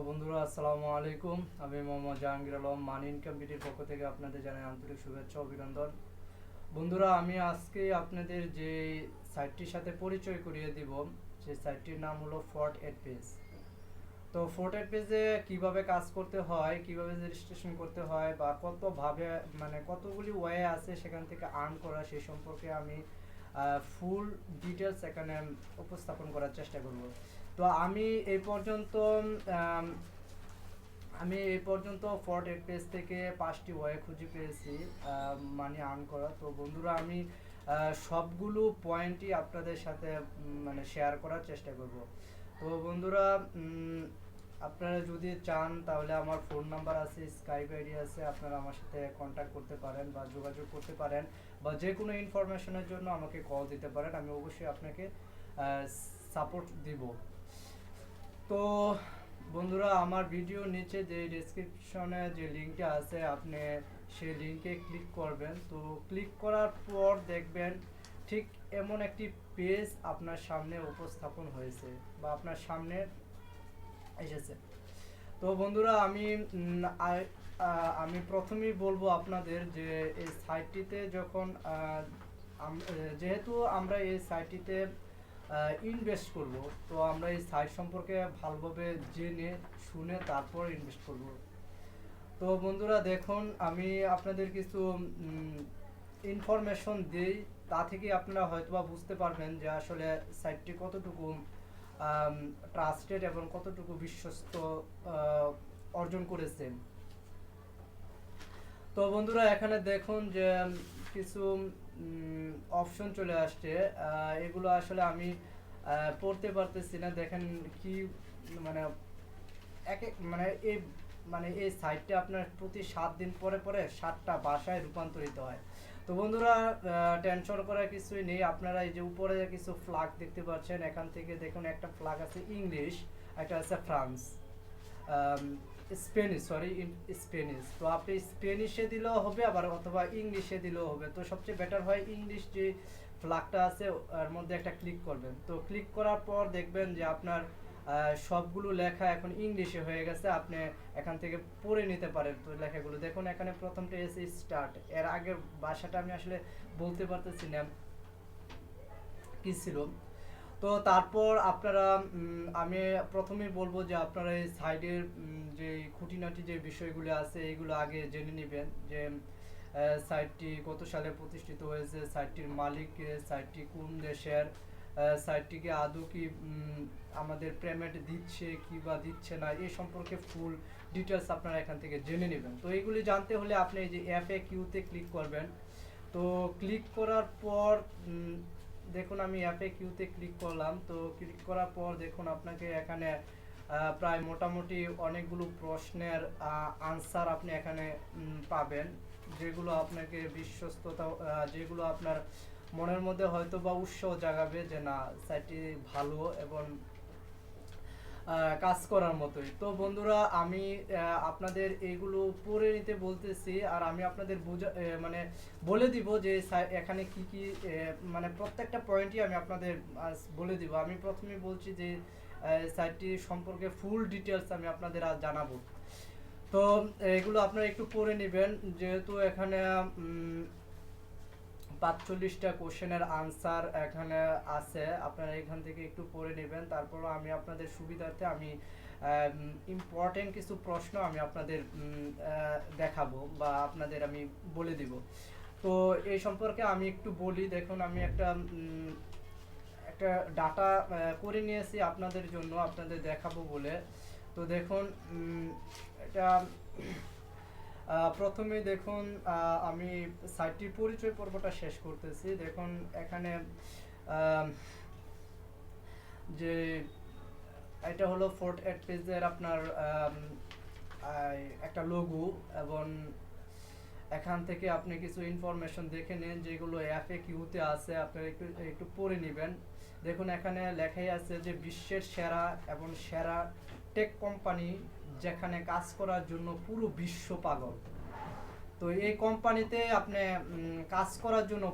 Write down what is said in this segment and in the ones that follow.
বন্ধুরা আসসালামু আলাইকুম। আমি মোহাম্মদ জাহাঙ্গীর আলম, মানি ইনকাম বিটির পক্ষ থেকে আপনাদের জানাই আন্তরিক শুভেচ্ছা ও অভিনন্দন। বন্ধুরা, আমি আজকে আপনাদের যে সাইটটির সাথে পরিচয় করিয়ে দিব, সেই সাইটটির নাম হলো Fort8Page। তো Fort8Page কিভাবে কাজ করতে হয়, কিভাবে রেজিস্ট্রেশন করতে হয়, বা কতভাবে মানে কতগুলি ওয়ে আছে সেখান থেকে আর্ন করা, সেই সম্পর্কে আমি ফুল ডিটেলস এখানে উপস্থাপন করার চেষ্টা করব। তো আম, আমি এই পর্যন্ত Fort8Page থেকে 5টি ওয়ে খুঁজে পেয়েছি মানি আর্ন করা। তো বন্ধুরা, আমি সবগুলো পয়েন্টই আপনাদের সাথে মানে শেয়ার করার চেষ্টা করব। তো বন্ধুরা, আপনারা যদি চান তাহলে আমার ফোন নাম্বার আছে, স্কাইপ আইডি আছে, আপনারা আমার সাথে কন্ট্যাক্ট করতে পারেন বা যোগাযোগ করতে পারেন, বা যে কোনো ইনফরমেশনের জন্য আমাকে কল দিতে পারেন। আমি অবশ্যই আপনাকে সাপোর্ট দিব। তো বন্ধুরা, আমার ভিডিও নিচে যে ডেসক্রিপশনে যে লিঙ্কটা আছে, আপনি সেই লিঙ্কে ক্লিক করবেন। তো ক্লিক করার পর দেখবেন ঠিক এমন একটি পেজ আপনার সামনে উপস্থাপন হয়েছে বা আপনার সামনে এসেছে। তো বন্ধুরা, আমি প্রথমেই বলবো আপনাদের যে এই সাইটটিতে যখন যেহেতু আমরা এই সাইটটিতে ইনভেস্ট করব, তো আমরা এই সাইট সম্পর্কে ভালোভাবে জেনে শুনে তারপর ইনভেস্ট করব। তো বন্ধুরা দেখুন, আমি আপনাদের কিছু ইনফরমেশন দিই, তা থেকে আপনারা হয়তোবা বুঝতে পারবেন যে আসলে সাইটটি কতটুকু ট্রাস্টেড এবং কতটুকু বিশ্বস্ত অর্জন করেছে। তো বন্ধুরা, এখানে দেখুন যে কিছু অপশন চলে আসছে। এগুলো আসলে আমি পড়তে পারতেছি না। দেখেন কি মানে এই এই সাইটটা আপনার প্রতি 7 দিন পরে পরে 7টা ভাষায় রূপান্তরিত হয়। তো বন্ধুরা, টেনশন করার কিছুই নেই। আপনারা এই যে উপরে কিছু ফ্ল্যাগ দেখতে পাচ্ছেন, এখান থেকে দেখুন একটা ফ্ল্যাগ আছে ইংলিশ, একটা আছে ফ্রান্স, স্প্যানিশ। তো আপনি স্প্যানিশে দিলেও হবে, আবার অথবা ইংলিশে দিলেও হবে। তো সবচেয়ে বেটার হয় ইংলিশ যে ফ্ল্যাগটা আছে এর মধ্যে একটা ক্লিক করবেন। তো ক্লিক করার পর দেখবেন যে আপনার সবগুলো লেখা এখন ইংলিশে হয়ে গেছে। আপনি এখান থেকে পড়ে নিতে পারেন। তো লেখাগুলো দেখুন, এখানে প্রথমটা এসে স্টার্ট, এর আগের ভাষাটা আমি আসলে বলতে পারতেছি না কি ছিল। তো তারপর আপনারা আমি প্রথমেই বলবো যে আপনারা এই সাইডের যে খুঁটিনাটি যে বিষয়গুলো আছে এগুলো আগে জেনে নেবেন, যে সাইটটি কত সালে প্রতিষ্ঠিত হয়েছে, সাইটটির মালিক কে, সাইটটি কোন দেশের, সাইটটিকে আদৌ কি আমাদের পেমেন্ট দিচ্ছে কি বা দিচ্ছে না, এই সম্পর্কে ফুল ডিটেলস আপনারা এখান থেকে জেনে নেবেন। তো এইগুলি জানতে হলে আপনি এই যে FAQ-তে ক্লিক করবেন। তো ক্লিক করার পর দেখুন, আমি FAQ-তে ক্লিক করলাম। তো ক্লিক করার পর দেখুন আপনাকে এখানে প্রায় মোটামুটি অনেকগুলো প্রশ্নের আনসার আপনি এখানে পাবেন, যেগুলো আপনাকে বিশ্বস্ততা, যেগুলো আপনার মনের মধ্যে হয়তো বা উৎসাহ জাগাবে যে না, সাইটটি ভালো এবং কাজ করার মতোই। তো বন্ধুরা, আমি আপনাদের এইগুলো পড়ে নিতে বলতেছি, আর আমি আপনাদের মানে বলে দিব যে এখানে কি কি মানে প্রত্যেকটা পয়েন্টই আমি আপনাদের বলে দিব। আমি প্রথমে বলছি যে সাইটটি সম্পর্কে ফুল ডিটেলস আমি আপনাদের আজ জানাবো। তো এগুলো আপনারা একটু পড়ে নেবেন, যেহেতু এখানে 45টা কোশ্চেনের আনসার এখানে আছে। আপনারা এখান থেকে একটু পড়ে নেবেন। তারপর আমি আপনাদের সুবিধার্থে আমি ইম্পর্টেন্ট কিছু প্রশ্ন আমি আপনাদের দেখাবো বা আপনাদের আমি বলে দিব। তো এই সম্পর্কে আমি একটু বলি। দেখুন, আমি একটা ডাটা করে নিয়েছি আপনাদের জন্য, আপনাদের দেখাবো বলে। তো দেখুন, এটা প্রথমে দেখুন, আমি সাইটটির পরিচয় পর্বটা শেষ করতেছি। দেখুন এখানে যে এটা হলো Fort8Page আপনার একটা লোগো, এবং এখান থেকে আপনি কিছু ইনফরমেশন দেখে নেন যেগুলো FAQ-তে আছে, আপনারা একটু একটু পড়ে নেবেন। দেখুন এখানে লেখাই আছে যে বিশ্বের সেরা এবং সেরা টেক কোম্পানি, যেখানে কাজ করার জন্য পুরো বিশ্ব পাগল। তো এই কোম্পানিতে আপনি কাজ করার জন্য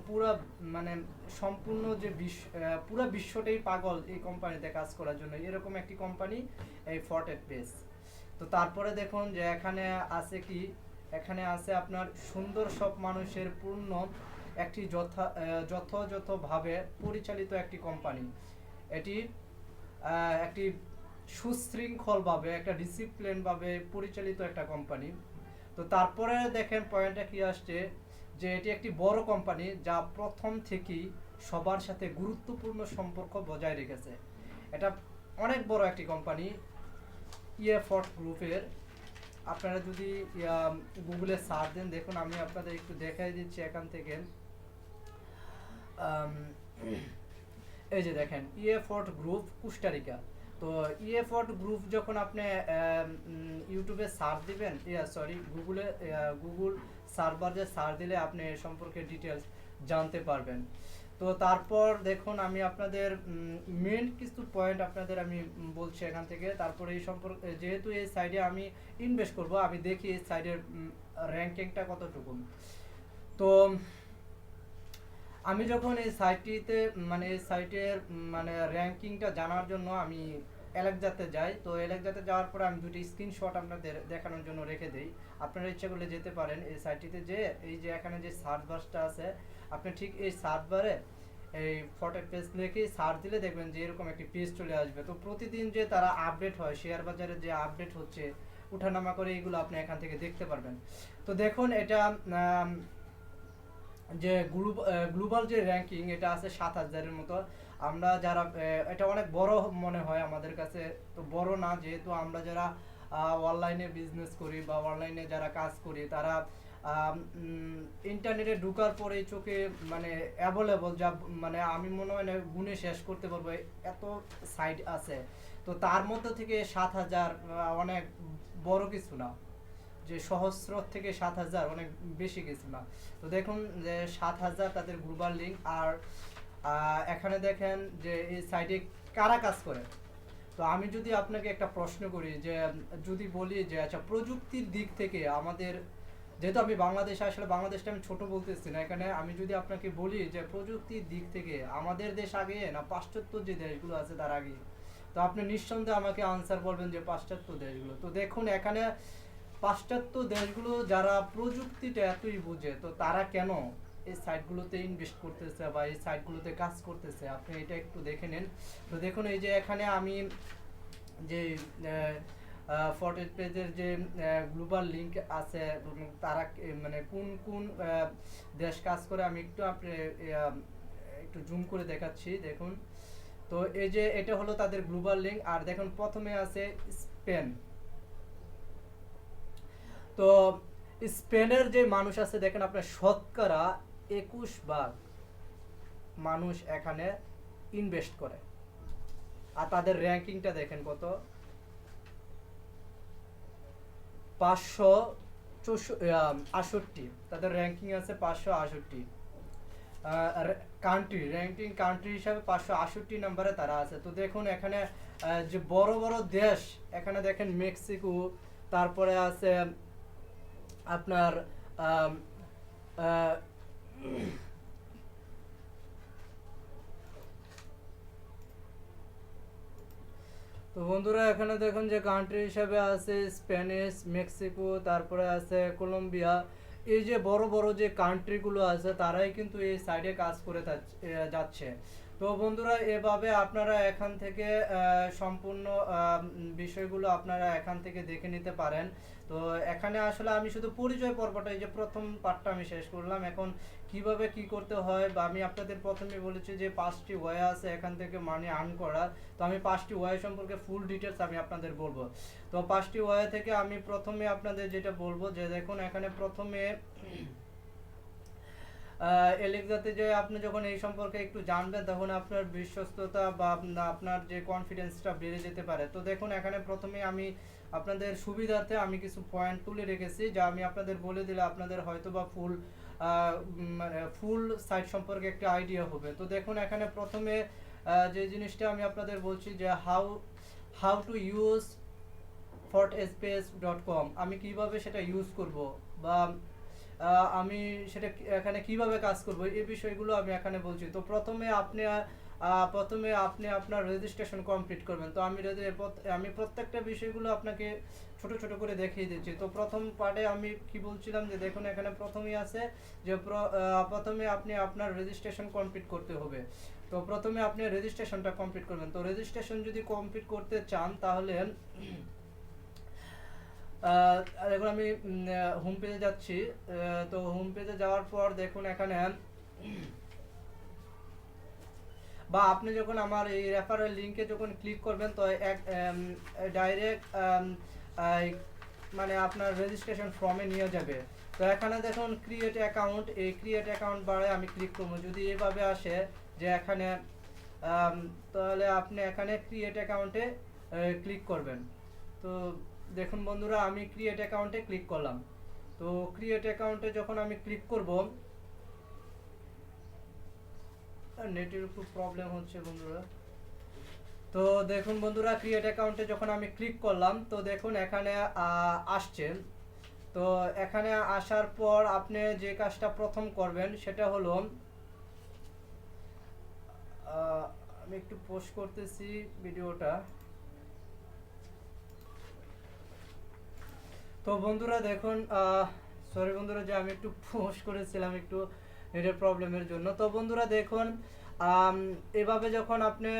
মানে সম্পূর্ণ যে পুরো বিশ্বটাই পাগল এই কোম্পানিতে কাজ করার জন্য। এরকম একটি কোম্পানি এই Fort8Page। তো তারপরে দেখুন যে এখানে আছে কি, এখানে আছে আপনার সুন্দর সব মানুষের পূর্ণ একটি যথাযথভাবে পরিচালিত একটি কোম্পানি। এটি একটি সুশৃঙ্খলভাবে একটা ডিসিপ্লিনভাবে পরিচালিত একটা কোম্পানি। তো তারপরে দেখেন পয়েন্টটা কি আসছে, যে এটি একটি বড় কোম্পানি যা প্রথম থেকেই সবার সাথে গুরুত্বপূর্ণ সম্পর্ক বজায় রেখেছে। এটা অনেক বড় একটি কোম্পানি ইএফোর্ট গ্রুপের। আপনারা যদি গুগলে সার্চ দেন, দেখুন আমি আপনাদের একটু দেখাই দিচ্ছি এখান থেকে। আম, এই যে দেখেন ইএফোর্ট গ্রুপ কোস্টারিকা। তো ইএফোর্ট গ্রুপ যখন আপনি ইউটিউবে সার্চ দিবেন, গুগল সার্ভারে সার্চ দিলে আপনি এ সম্পর্কে ডিটেলস জানতে পারবেন। তো তারপর দেখুন আমি আপনাদের মেন কিছু পয়েন্ট আপনাদের আমি বলছি এখান থেকে। তারপরে এই সম্পর্কে, যেহেতু এই সাইডে আমি ইনভেস্ট করব, আমি দেখি এই সাইডের র্যাঙ্কিংটা কতটুকু। তো আমি যখন এই সাইটটিতে মানে এই সাইটের মানে র্যাঙ্কিংটা জানার জন্য আমি এলেক্সাতে যাই। তো এলেক্সাতে যাওয়ার পরে আমি দুটি স্ক্রিনশট আপনাদের দেখানোর জন্য রেখে দেই। আপনারা ইচ্ছা করলে যেতে পারেন এই সাইটটিতে, যে এই যে এখানে যে সার্চ বারটা আছে, আপনি ঠিক এই সার্চ বারে এই ফটো পেজ লিখে সার্চ দিলে দেখবেন যে এরকম একটি পেজ চলে আসবে। তো প্রতিদিন যে তারা আপডেট হয়, শেয়ার বাজারে যে আপডেট হচ্ছে উঠানামা করে, এগুলো আপনি এখান থেকে দেখতে পারবেন। তো দেখুন এটা যে গ্লোবাল যে র্যাঙ্কিং, এটা আছে 7,000-এর মতো। আমরা যারা এটা অনেক বড় মনে হয় আমাদের কাছে, তো বড় না, যেহেতু আমরা যারা অনলাইনে বিজনেস করি বা অনলাইনে যারা কাজ করি, তারা ইন্টারনেটে ঢোকার পরে চোখে মানে অ্যাভেলেবল যা, মানে আমি মনে হয় না গুণে শেষ করতে পারবো, এত সাইট আছে। তো তার মধ্যে থেকে 7,000 অনেক বড় কিছু না, যে সহস্র থেকে 7,000 অনেক বেশি কিছু না। তো দেখুন যে 7,000 তাদের গ্লোবাল লিঙ্ক। আর এখানে দেখেন যে এই সাইটে কারা কাজ করে। তো আমি যদি আপনাকে একটা প্রশ্ন করি, যে যদি বলি যে আচ্ছা প্রযুক্তির দিক থেকে আমাদের, যেহেতু আমি বাংলাদেশে, আসলে বাংলাদেশটা আমি ছোট বলতেছি না এখানে, আমি যদি আপনাকে বলি যে প্রযুক্তির দিক থেকে আমাদের দেশ আগে না পাশ্চাত্য যে দেশগুলো আছে তার আগে, তো আপনি নিঃসন্দেহে আমাকে আনসার বলবেন যে পাশ্চাত্য দেশগুলো। তো দেখুন এখানে পাশ্চাত্য দেশগুলো যারা প্রযুক্তিটা এতই বুঝে, তো তারা কেন এই সাইটগুলোতে ইনভেস্ট করতেছে বা এই সাইটগুলোতে কাজ করতেছে, আপনি এটা একটু দেখে নেন। তো দেখুন এই যে এখানে আমি যে ফটোজ পেজের যে গ্লোবাল লিংক আছে, তারা মানে কোন কোন দেশ কাজ করে, আমি একটু আপনি একটু জুম করে দেখাচ্ছি। দেখুন তো এই যে এটা হলো তাদের গ্লোবাল লিংক। আর দেখুন প্রথমে আছে স্পেন। তো স্পেনের যে মানুষ আছে দেখেন আপনার শতকরা 21 ভাগ মানুষ এখানে ইনভেস্ট করে। আর তাদের র্যাঙ্কিংটা দেখেন কত, 568, তাদের র্যাঙ্কিং আছে 568। কান্ট্রি র্যাঙ্কিং, কান্ট্রি হিসাবে 568 নম্বরে তারা আছে। তো দেখুন এখানে যে বড় বড় দেশ, এখানে দেখেন মেক্সিকো, তারপরে আছে আপনার তো বন্ধুরা এখানে দেখুন যে কান্ট্রি হিসাবে আছে স্প্যানিশ, মেক্সিকো, তারপরে আছে কলম্বিয়া। এই যে বড় বড় যে কান্ট্রিগুলো আছে তারাই কিন্তু এই সাইডে কাজ করে যাচ্ছে। তো বন্ধুরা এভাবে আপনারা এখান থেকে সম্পূর্ণ বিষয়গুলো আপনারা এখান থেকে দেখে নিতে পারেন। তো এখানে আসলে আমি শুধু পরিচয় পর্বটা, এই যে প্রথম পার্টটা আমি শেষ করলাম। এখন কিভাবে কি করতে হয়, বা আমি আপনাদের প্রথমে বলেছি যে 5টি ওয়ে আছে এখান থেকে মানি আর্ন করার। তো আমি 5টি ওয়ে সম্পর্কে ফুল ডিটেলস আমি আপনাদের বলবো। তো 5টি ওয়ে থেকে আমি প্রথমে আপনাদের যেটা বলবো, যে দেখুন এখানে প্রথমে এলেক্সাতে যে আপনি যখন এই সম্পর্কে একটু জানবেন, তখন আপনার বিশ্বস্ততা বা আপনার যে কনফিডেন্সটা বেড়ে যেতে পারে। তো দেখুন এখানে প্রথমে আমি আপনাদের সুবিধার্থে আমি কিছু পয়েন্ট তুলে রেখেছি, যা আমি আপনাদের বলে দিলে আপনাদের হয়তো বা ফুল সাইট সম্পর্কে একটা আইডিয়া হবে। তো দেখুন এখানে প্রথমে যে জিনিসটা আমি আপনাদের বলছি, যে হাউ টু ইউজ fortspace.com, আমি কিভাবে সেটা ইউজ করব, বা আমি সেটা এখানে কিভাবে কাজ করব, এই বিষয়গুলো আমি এখানে বলছি। তো প্রথমে আপনি প্রথমে আপনি আপনার রেজিস্ট্রেশন কমপ্লিট করবেন। তো আমি প্রত্যেকটা বিষয়গুলো আপনাকে ছোট ছোট করে দেখিয়ে দিচ্ছি। তো প্রথম পার্টে আমি কি বলছিলাম যে দেখুন এখানে প্রথমেই আছে যে প্রথমে আপনি আপনার রেজিস্ট্রেশন কমপ্লিট করতে হবে। তো প্রথমে আপনি রেজিস্ট্রেশনটা কমপ্লিট করবেন। তো রেজিস্ট্রেশন যদি কমপ্লিট করতে চান তাহলে এখন আমি হোম পেজে যাচ্ছি। তো হোম পেজে যাওয়ার পর দেখুন এখানে বা আপনি যখন আমার এই রেফারেল লিংকে যখন ক্লিক করবেন তো এক ডাইরেক্ট মানে আপনার রেজিস্ট্রেশন ফর্মে নিয়ে যাবে। তো এখানে দেখুন ক্রিয়েট অ্যাকাউন্ট, এই ক্রিয়েট অ্যাকাউন্ট বারে আমি ক্লিক করব। যদি এভাবে আসে যে এখানে তাহলে আপনি এখানে ক্রিয়েট অ্যাকাউন্টে ক্লিক করবেন। তো দেখুন বন্ধুরা আমি ক্রিয়েট অ্যাকাউন্টে ক্লিক করলাম। তো ক্রিয়েট অ্যাকাউন্টে যখন আমি ক্লিক করব, নেটের খুব প্রবলেম হচ্ছে বন্ধুরা। তো দেখুন বন্ধুরা ক্রিয়েট অ্যাকাউন্টে যখন আমি ক্লিক করলাম তো দেখুন এখানে আসছে। তো এখানে আসার পর আপনি যে কাজটা প্রথম করবেন সেটা হলো আমি একটু পোস্ট করতেছি ভিডিওটা। তো বন্ধুরা দেখুন সরি বন্ধুরা যে আমি একটু পোস্ট করেছিলাম একটু নেটের প্রবলেমের জন্য। তো বন্ধুরা দেখুন এভাবে যখন আপনি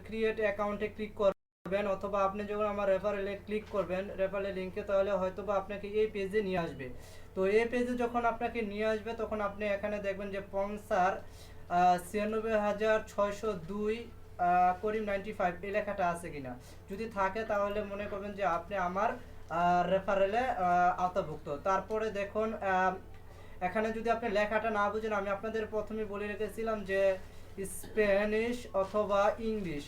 ক্রিয়েট অ্যাকাউন্টে ক্লিক করবেন অথবা আপনি যখন আমার রেফারেলে ক্লিক করবেন রেফারেল লিংকে, তাহলে হয়তো বা আপনাকে এই পেজে নিয়ে আসবে। তো এই পেজে যখন আপনাকে নিয়ে আসবে তখন আপনি এখানে দেখবেন যে স্পন্সর 96,602 করিম 95 এই লেখাটা আছে কিনা। যদি থাকে তাহলে মনে করবেন যে আপনি আমার রেফারেলে আওতাভুক্ত। তারপরে দেখুন এখানে যদি আপনি লেখাটা না বুঝেন, আমি আপনাদের প্রথমে বলে রেখেছিলাম যে স্প্যানিশ অথবা ইংলিশ,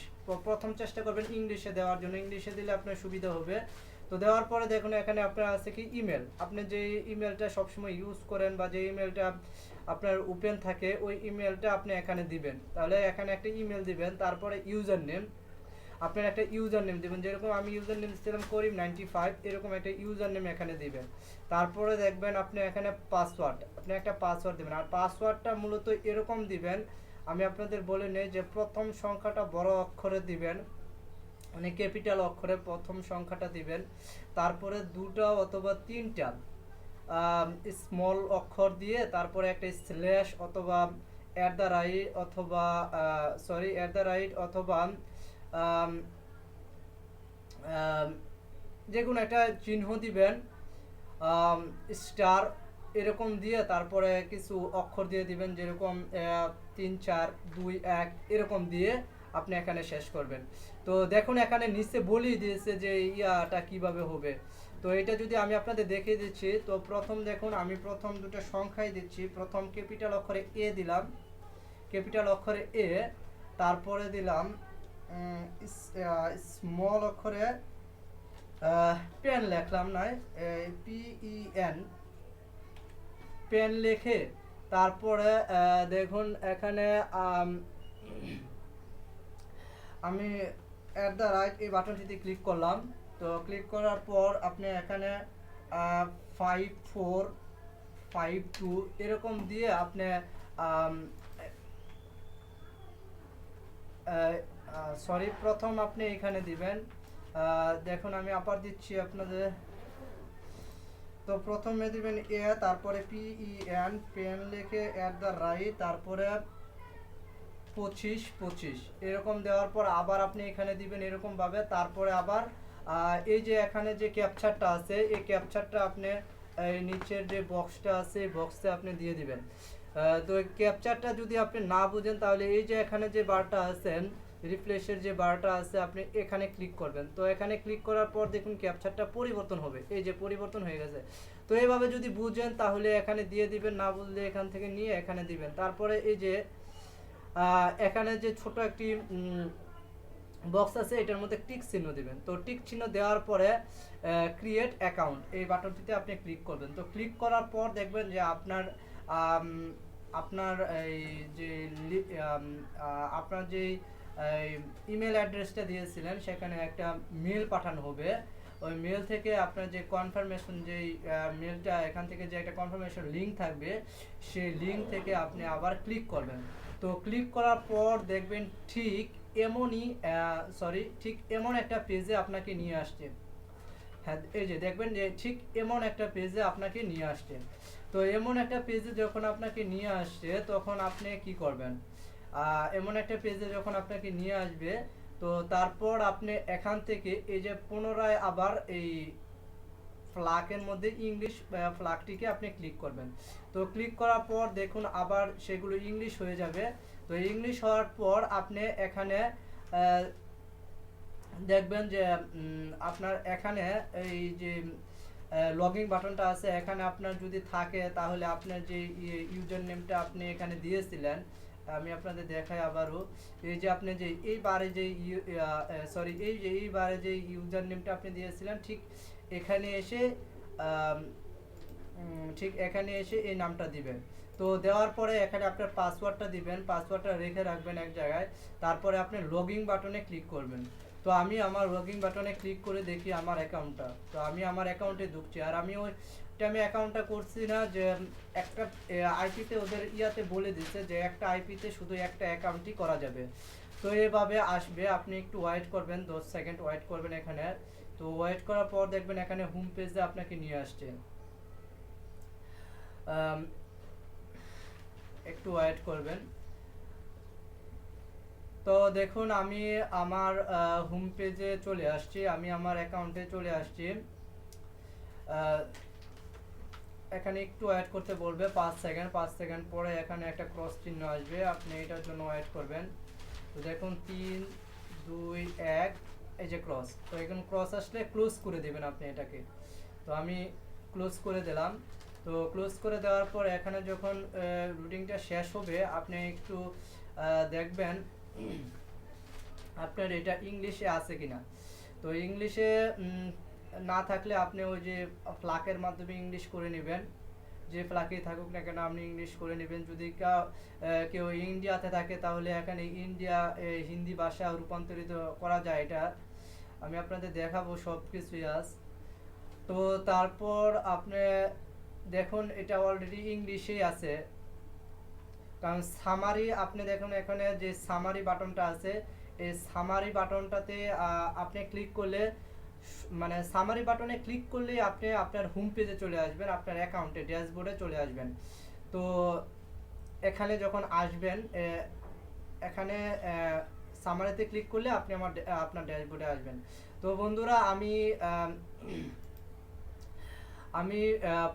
প্রথম চেষ্টা করবেন ইংলিশে দেওয়ার জন্য, ইংলিশে দিলে আপনার সুবিধা হবে। তো দেওয়ার পরে দেখুন এখানে আপনার আছে কি ইমেল, আপনি যে ইমেলটা সবসময় ইউজ করেন বা যে ইমেলটা আপনার ওপেন থাকে ওই ইমেলটা আপনি এখানে দিবেন। তাহলে এখানে একটা ইমেল দিবেন, তারপরে ইউজার নেম, আপনার একটা ইউজার নেম দিবেন, যেরকম আমি ইউজার নেম দিয়েছিলাম করিম 95 এরকম একটা ইউজার নেম এখানে দিবেন। তারপরে দেখবেন আপনি এখানে পাসওয়ার্ড, আপনি একটা পাসওয়ার্ড দিবেন। আর পাসওয়ার্ডটা মূলত এরকম দিবেন, আমি আপনাদের বলে নেই যে প্রথম সংখ্যাটা বড় অক্ষরে দিবেন, মানে ক্যাপিটাল অক্ষরে প্রথম সংখ্যাটা দিবেন। তারপরে দুটো অথবা তিনটা স্মল অক্ষর দিয়ে তারপরে একটা স্ল্যাশ অথবা অ্যাট দ্য রাইট অথবা অ্যাট দ্য রাইট অথবা যে কোনো একটা চিহ্ন দিবেন, স্টার এরকম দিয়ে তারপরে কিছু অক্ষর দিয়ে দিবেন, যেরকম 3 4 2 1 এরকম দিয়ে আপনি এখানে শেষ করবেন। তো দেখুন এখানে নিচে বলেই দিয়েছে যে ইয়াটা কিভাবে হবে। তো এটা যদি আমি আপনাদের দেখিয়ে দিচ্ছি, তো প্রথম দেখুন আমি প্রথম দুটো সংখ্যাই দিচ্ছি। প্রথম ক্যাপিটাল অক্ষরে এ দিলাম, ক্যাপিটাল অক্ষরে এ, তারপরে দিলাম স্মল অক্ষরে পেন লিখলাম না, PEN পেন লিখে তারপরে দেখুন এখানে আমি অ্যাট দ্য রাইট এই বাটনটিতে ক্লিক করলাম। তো ক্লিক করার পর আপনি এখানে 5452 এরকম দিয়ে আপনি সরি প্রথম আপনি এখানে দিবেন। দেখুন আমি আবার দিচ্ছি আপনাদের। তো প্রথমে দিবেন এ, তারপরে PEN পেন লিখে অ্যাট দ্য রাইট, তারপরে 25 এরকম দেওয়ার পর আবার আপনি এখানে দিবেন এরকম ভাবে। তারপরে আবার এই যে এখানে যে ক্যাপচারটা আছে এই ক্যাপচারটা আপনি এই নিচের যে বক্সটা আছে এই বক্সে আপনি দিয়ে দিবেন। তো ক্যাপচারটা যদি আপনি না বুঝেন তাহলে এই যে এখানে যে বারটা আছেন রিফ্রেশের যে বারটা আছে আপনি এখানে ক্লিক করবেন। তো এখানে ক্লিক করার পর দেখুন ক্যাপচারটা পরিবর্তন হবে, এই যে পরিবর্তন হয়ে গেছে। তো এইভাবে যদি বুঝেন তাহলে এখানে দিয়ে দিবেন, না বুঝলে এখান থেকে নিয়ে এখানে দিবেন। তারপরে এই যে এখানে যে ছোট একটি বক্স আছে এটার মধ্যে টিক চিহ্ন দিবেন। তো টিক চিহ্ন দেওয়ার পরে ক্রিয়েট অ্যাকাউন্ট এই বাটনটিতে আপনি ক্লিক করবেন। তো ক্লিক করার পর দেখবেন যে আপনার এই যে আপনার যে ইমেল অ্যাড্রেসটা দিয়েছিলেন সেখানে একটা মেল পাঠানো হবে। ওই মেল থেকে আপনার যে কনফার্মেশন যেই মেলটা এখান থেকে যে একটা কনফার্মেশন লিঙ্ক থাকবে সেই লিঙ্ক থেকে আপনি আবার ক্লিক করবেন। তো ক্লিক করার পর দেখবেন ঠিক ঠিক এমন একটা পেজে আপনাকে নিয়ে আসছে। হ্যাঁ, এই যে দেখবেন যে ঠিক এমন একটা পেজে আপনাকে নিয়ে আসছে। তো এমন একটা পেজে যখন আপনাকে নিয়ে আসছে তখন আপনি কি করবেন, এমন একটা পেজে যখন আপনাকে নিয়ে আসবে, তো তারপর আপনি এখান থেকে এই যে পুনরায় আবার এই ফ্ল্যাগের মধ্যে ইংলিশ ফ্ল্যাগটিকে আপনি ক্লিক করবেন। তো ক্লিক করার পর দেখুন আবার সেগুলো ইংলিশ হয়ে যাবে। তো ইংলিশ হওয়ার পর আপনি এখানে দেখবেন যে আপনার এখানে এই যে লগইন বাটনটা আছে, এখানে আপনার যদি থাকে তাহলে আপনার যে ইউজার নেমটা আপনি এখানে দিয়েছিলেন, আমি আপনাদের দেখাই আবারও। এই যে আপনি যে এইবারে যে এইবারে যে ইউজার নেমটা আপনি দিয়েছিলেন, ঠিক এখানে এসে এই নামটা দিবেন। তো দেওয়ার পরে এখানে আপনার পাসওয়ার্ডটা দিবেন, পাসওয়ার্ডটা রেখে রাখবেন এক জায়গায়। তারপরে আপনি লগইন বাটনে ক্লিক করবেন। তো আমি আমার লগইন বাটনে ক্লিক করে দেখি আমার অ্যাকাউন্টটা। তো আমি আমার অ্যাকাউন্টে ঢুকছি, আর আমি আমি অ্যাকাউন্টটা করছি না, যে একটা আইপিতে ওদের ইয়াতে বলে দিচ্ছে যে একটা আইপিতে শুধু একটা অ্যাকাউন্টই করা যাবে। তো এভাবে আসবে, আপনি একটু ওয়েট করবেন, 10 সেকেন্ড ওয়েট করবেন এখানে। তো ওয়েট করার পর দেখবেন এখানে হোম পেজে আপনাকে নিয়ে আসছে। একটু ওয়েট করবেন। তো দেখুন আমি আমার হোম পেজে চলে আসছি, আমি আমার অ্যাকাউন্টে চলে আসছি। এখানে একটু ওয়েট করতে বলবে 5 সেকেন্ড, 5 সেকেন্ড পরে এখানে একটা ক্রস চিহ্ন আসবে, আপনি এটার জন্য ওয়েট করবেন। তো দেখুন 3 2 1, এই যে ক্রস। তো এখন ক্রস আসলে ক্লোজ করে দেবেন আপনি এটাকে। তো আমি ক্লোজ করে দিলাম। তো ক্লোজ করে দেওয়ার পর এখানে যখন রুটিংটা শেষ হবে, আপনি একটু দেখবেন আপনার এটা ইংলিশে আছে কিনা। তো ইংলিশে না থাকলে আপনি ওই যে ফ্ল্যাগের মাধ্যমে ইংলিশ করে নেবেন, যে ফ্ল্যাগেই থাকুক না কেন আপনি ইংলিশ করে নেবেন। যদি কেউ ইন্ডিয়াতে থাকে তাহলে এখানে ইন্ডিয়া হিন্দি ভাষা রূপান্তরিত করা যায়, এটা আমি আপনাদের দেখাবো সব কিছুই আজ। তো তারপর আপনি দেখুন এটা অলরেডি ইংলিশেই আছে, কারণ সামারি আপনি দেখুন এখানে যে সামারি বাটনটা আছে, এই সামারি বাটনটাতে আপনি ক্লিক করলে, মানে সামারি বাটনে ক্লিক করলে আপনি আপনার হোম পেজে চলে আসবেন, আপনার অ্যাকাউন্টে ড্যাশবোর্ডে চলে আসবেন। তো এখানে যখন আসবেন, এখানে সামারিতে ক্লিক করলে আপনি আপনার ড্যাশবোর্ডে আসবেন। তো বন্ধুরা আমি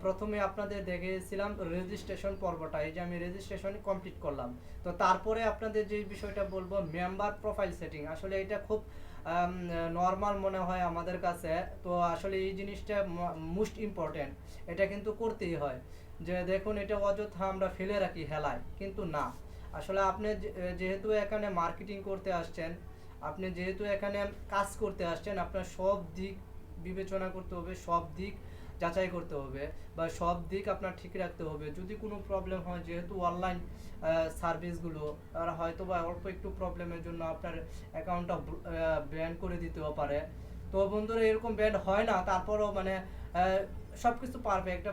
প্রথমে আপনাদের দেখিয়েছিলাম রেজিস্ট্রেশন পর্বটা, এই যে আমি রেজিস্ট্রেশন কমপ্লিট করলাম। তো তারপরে আপনাদের যে বিষয়টা বলবো মেম্বার প্রোফাইল সেটিং, আসলে এটা খুব নর্মাল মনে হয় আমাদের কাছে। তো আসলে এই জিনিসটা মোস্ট ইম্পর্টেন্ট, এটা কিন্তু করতেই হয়। যে দেখুন এটা অযথা আমরা ফেলে রাখি হেলায়, কিন্তু না, আসলে আপনি যেহেতু এখানে মার্কেটিং করতে আসছেন, আপনি যেহেতু এখানে কাজ করতে আসছেন, আপনার সব দিক বিবেচনা করতে হবে, সব দিক যাচাই করতে হবে, বা সব দিক আপনার ঠিক রাখতে হবে। যদি কোনো প্রবলেম হয়, যেহেতু অনলাইন সার্ভিসগুলো, আর হয়তো বা অল্প একটু প্রবলেমের জন্য আপনার অ্যাকাউন্টটা ব্যান করে দিতেও পারে। তো বন্ধুরা এরকম ব্যান হয় না, তারপরও মানে সব কিছু পারফেক্ট, একটা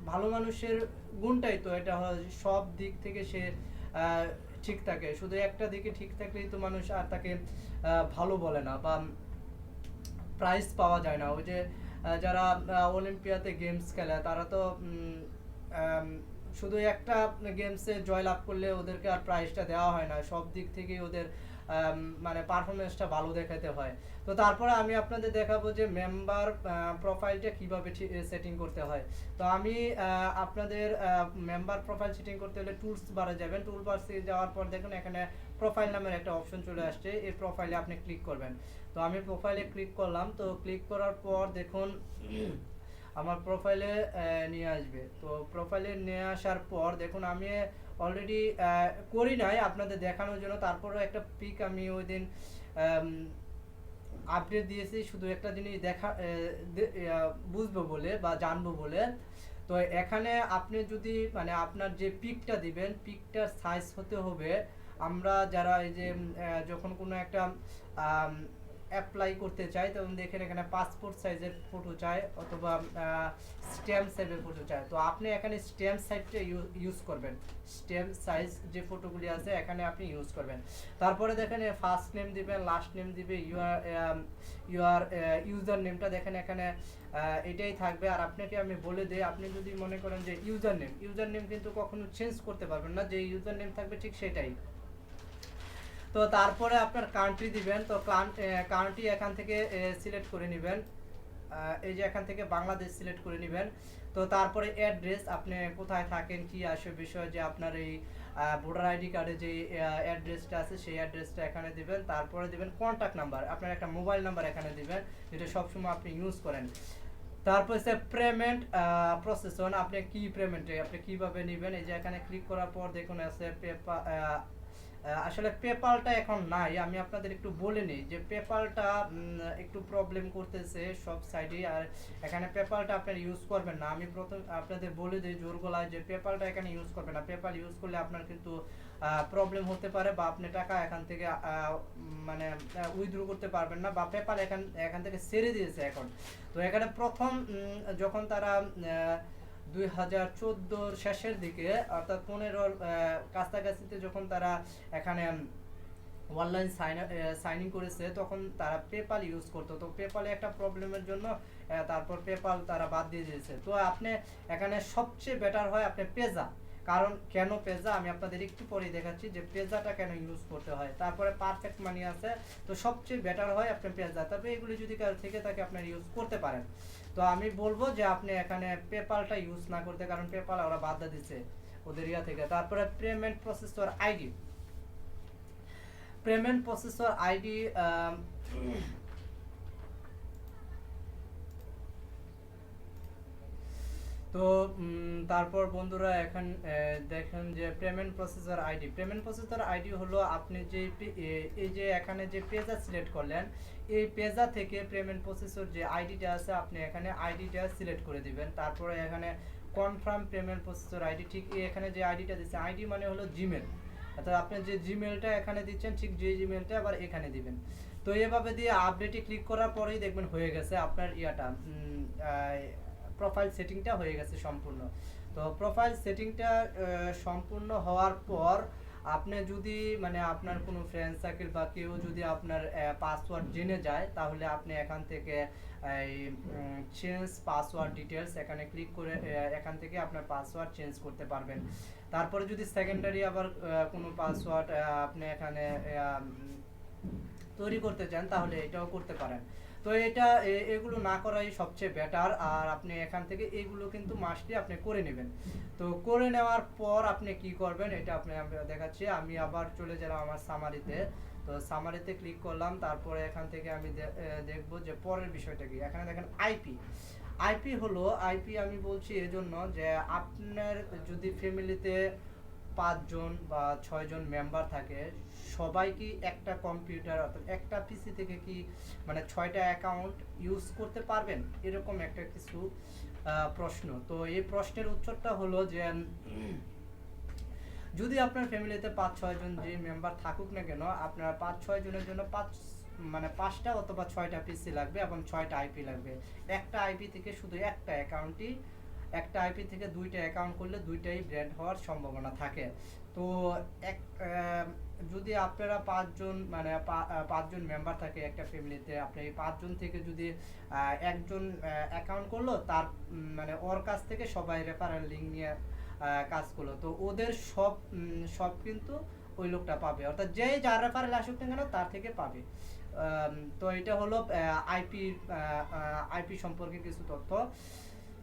ভালো মানুষের গুণটাই তো এটা হয়, সব দিক থেকে সে ঠিক থাকে। শুধু একটা দিকে ঠিক থাকলেই তো মানুষ আর তাকে ভালো বলে না, বা প্রাইজ পাওয়া যায় না। ওই যে যারা অলিম্পিয়াতে গেমস খেলে, তারা তো শুধু একটা গেমসে জয়লাভ করলে ওদেরকে আর প্রাইজটা দেওয়া হয় না, সব দিক থেকে ওদের মানে পারফরমেন্সটা ভালো দেখাতে হয়। তো তারপরে আমি আপনাদের দেখাবো যে মেম্বার প্রোফাইলটা কিভাবে সেটিং করতে হয়। তো আমি আপনাদের মেম্বার প্রোফাইল সেটিং করতে হলে টুলস বারে যাবেন, টুল বারে যাওয়ার পর দেখুন এখানে প্রোফাইল নামের একটা অপশন চলে আসছে, এই প্রোফাইলে আপনি ক্লিক করবেন। তো আমি প্রোফাইলে ক্লিক করলাম। তো ক্লিক করার পর দেখুন আমার প্রোফাইলে নিয়ে আসবে। তো প্রোফাইলে নিয়ে আসার পর দেখুন আমি অলরেডি করি নাই আপনাদের দেখানোর জন্য, তারপরে একটা পিক আমি ওই দিন আপডেট দিয়েছি, শুধু একটা জিনিস বুঝবো বলে বা জানবো বলে। তো এখানে আপনি যদি মানে আপনার যে পিকটা দিবেন, পিকটার সাইজ হতে হবে, আমরা যারা এই যে যখন কোনো একটা অ্যাপ্লাই করতে চাই, তখন দেখেন এখানে পাসপোর্ট সাইজের ফটো চাই অথবা স্ট্যাম্প সাইজের ফটো চাই। তো আপনি এখানে স্ট্যাম্প সাইজটা ইউজ করবেন, স্ট্যাম্প সাইজ যে ফটোগুলি আছে এখানে আপনি ইউজ করবেন। তারপরে দেখেন ফার্স্ট নেম দিবেন, লাস্ট নেম দিবে, ইউর ইউজার নেমটা দেখেন এখানে এটাই থাকবে। আর আপনাকে আমি বলে দিই, আপনি যদি মনে করেন যে ইউজার নেম কিন্তু কখনো চেঞ্জ করতে পারবেন না, যে ইউজার নেম থাকবে ঠিক সেটাই। তো তারপরে আপনার কান্ট্রি দিবেন। তো কান্ট্রি এখান থেকে সিলেক্ট করে নেবেন, এই যে এখান থেকে বাংলাদেশ সিলেক্ট করে নেবেন। তো তারপরে অ্যাড্রেস, আপনি কোথায় থাকেন কি আসে বিষয়, যে আপনার এই ভোটার আইডি কার্ডে যে অ্যাড্রেসটা আছে সেই অ্যাড্রেসটা এখানে দিবেন। তারপরে দিবেন কন্ট্যাক্ট নাম্বার, আপনার একটা মোবাইল নাম্বার এখানে দিবেন যেটা সবসময় আপনি ইউজ করেন। তারপর হচ্ছে পেমেন্ট প্রসেসন, আপনি কি পেমেন্টে আপনি কিভাবে নেবেন, এই যে এখানে ক্লিক করার পর দেখুন আছে আসলে পেপালটা এখন নাই, আমি আপনাদের একটু বলে নিই যে পেপালটা একটু প্রবলেম করতেছে সব সাইডে। আর এখানে পেপালটা আপনারা ইউজ করবেন না, আমি প্রথম আপনাদের বলে দিই জোর গলায় যে পেপালটা এখানে ইউজ করবেন না। পেপাল ইউজ করলে আপনার কিন্তু প্রবলেম হতে পারে, বা আপনি টাকা এখান থেকে মানে উইথড্র করতে পারবেন না, বা পেপাল এখান থেকে ছেড়ে দিয়েছে এখন। তো এখানে প্রথম যখন তারা 2014 শেষের দিকে অর্থাৎ 15 কাছাকাছিতে যখন তারা এখানে অনলাইন সাইনিং করেছে তখন তারা পেপাল ইউজ করতো। তো পেপালে একটা প্রবলেমের জন্য তারপর পেপাল তারা বাদ দিয়ে দিয়েছে। তো আপনি এখানে সবচেয়ে বেটার হয় আপনি পেজা, কারণ কেন পেজা আমি আপনাদের একটু পরেই দেখাচ্ছি যে পেজাটা কেন ইউজ করতে হয়। তারপরে পারফেক্ট মানি আছে, তো সবচেয়ে বেটার হয় আপনি পেজা। তবে এগুলি যদি কারো থেকে থাকে আপনারা ইউজ করতে পারেন। তো আমি বলবো যে আপনি এখানে পেপালটা ইউজ না করতে, কারণ পেপাল ওরা বাদ দিয়ে দিচ্ছে ওদের ইয়া থেকে। তারপরে payment processor ID, payment processor ID তো তারপর বন্ধুরা এখন দেখেন যে পেমেন্ট প্রসেসর আইডি হলো আপনি যে এই যে এখানে যে পেজা সিলেক্ট করলেন, এই পেজা থেকে পেমেন্ট প্রসেসর যে আইডিটা আছে আপনি এখানে আইডিটা সিলেক্ট করে দিবেন। তারপরে এখানে কনফার্ম পেমেন্ট প্রসেসর আইডি, ঠিক এখানে যে আইডিটা দিচ্ছে, আইডি মানে হলো জিমেল, অর্থাৎ আপনি যে জিমেলটা এখানে দিচ্ছেন ঠিক যে জিমেলটা আবার এখানে দিবেন। তো এভাবে দিয়ে আপডেটে ক্লিক করার পরেই দেখবেন হয়ে গেছে আপনার ইয়াটা প্রোফাইল সেটিংটা হয়ে গেছে সম্পূর্ণ। তো প্রোফাইল সেটিংটা সম্পূর্ণ হওয়ার পর আপনি যদি মানে আপনার কোনো ফ্রেন্ড সার্কেল বা কেউ যদি আপনার পাসওয়ার্ড জেনে যায়, তাহলে আপনি এখান থেকে এই চেঞ্জ পাসওয়ার্ড ডিটেলস এখানে ক্লিক করে এখান থেকে আপনার পাসওয়ার্ড চেঞ্জ করতে পারবেন। তারপরে যদি সেকেন্ডারি আবার কোনো পাসওয়ার্ড আপনি এখানে তৈরি করতে চান তাহলে এটাও করতে পারেন। তো এটা এগুলো না করাই সবচেয়ে বেটার। আর আপনি এখান থেকে এগুলো কিন্তু মাস্টলি আপনি করে নেবেন। তো করে নেওয়ার পর আপনি কি করবেন এটা আপনি দেখাচ্ছি। আমি আবার চলে গেলাম আমার সামারিতে। তো সামারিতে ক্লিক করলাম, তারপরে এখান থেকে আমি দেখব যে পরের বিষয়টা কি। এখানে দেখেন আইপি হলো, আইপি আমি বলছি এজন্য যে আপনার যদি ফ্যামিলিতে 5 জন বা 6 জন মেম্বার থাকে, সবাই কি একটা কম্পিউটার অর্থাৎ একটা পিসি থেকে কি মানে 6টা অ্যাকাউন্ট ইউজ করতে পারবেন, এরকম একটা কিছু প্রশ্ন। তো এই প্রশ্নের উত্তরটা হলো যে যদি আপনার ফ্যামিলিতে 5-6 জন যে মেম্বার থাকুক না কেন, আপনার 5-6 জনের জন্য 5টা অথবা 6টা পিসি লাগবে এবং 6টা আইপি লাগবে। একটা আইপি থেকে শুধু একটা অ্যাকাউন্টই, একটা আইপি থেকে 2টা অ্যাকাউন্ট করলে 2টাই ব্র্যান্ড হওয়ার সম্ভাবনা থাকে। তো যদি আপনারা 5 জন মানে 5 জন মেম্বার থাকে একটা ফ্যামিলিতে, আপনি এই 5 জন থেকে যদি একজন অ্যাকাউন্ট করলো, তার মানে ওর কাছ থেকে সবাই রেফারেল লিংক নিয়ে কাজ করলো, তো ওদের সব কিন্তু ওই লোকটা পাবে, অর্থাৎ যে যার রেফারেল আসুক না কেন তার থেকে পাবে। তো এটা হলো আইপি সম্পর্কে কিছু তথ্য।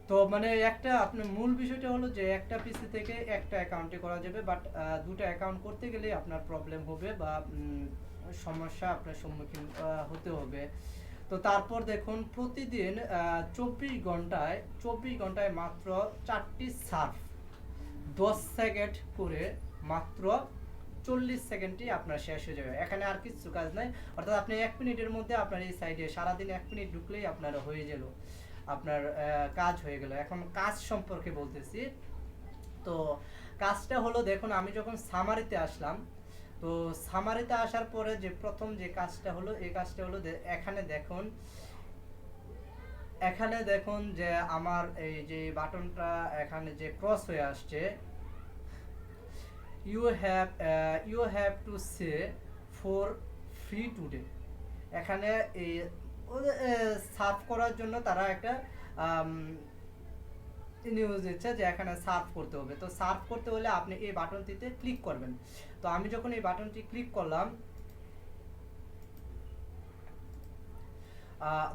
তো মানে একটা আপনার মূল বিষয়টা হলো যে একটা পিসি থেকে একটা অ্যাকাউন্টে করা যাবে, বাট দুটো অ্যাকাউন্ট করতে গেলে আপনার প্রবলেম হবে বা সমস্যা আপনার সম্মুখীন হতে হবে। তো তারপর দেখুন প্রতিদিন 24 ঘন্টায় মাত্র 4টি সার্ফ 10 সেকেন্ড করে মাত্র 40 সেকেন্ডই আপনার শেষ হয়ে যাবে। এখানে আর কিছু কাজ নাই, অর্থাৎ আপনি 1 মিনিটের মধ্যে আপনার এই সাইডে সারাদিন 1 মিনিট ঢুকলেই আপনার হয়ে গেল, আপনার কাজ হয়ে গেল। এখন কাজ সম্পর্কে বলতেছি। তো কাজটা হলো দেখুন, আমি যখন সামারিতে আসলাম, তো সামারিতে আসার পরে যে প্রথম যে কাজটা হলো, এই কাজটা হলো এখানে দেখুন যে আমার এই যে বাটনটা এখানে যে ক্রস হয়ে আসছে, you have to say for free today. এখানে এই সার্ভ করার জন্য তারা একটা নিউজ দিচ্ছে যে এখানে সার্ভ করতে হবে। তো সার্ভ করতে হলে আপনি এই বাটনটিতে ক্লিক করবেন। তো আমি যখন এই বাটনটি ক্লিক করলাম,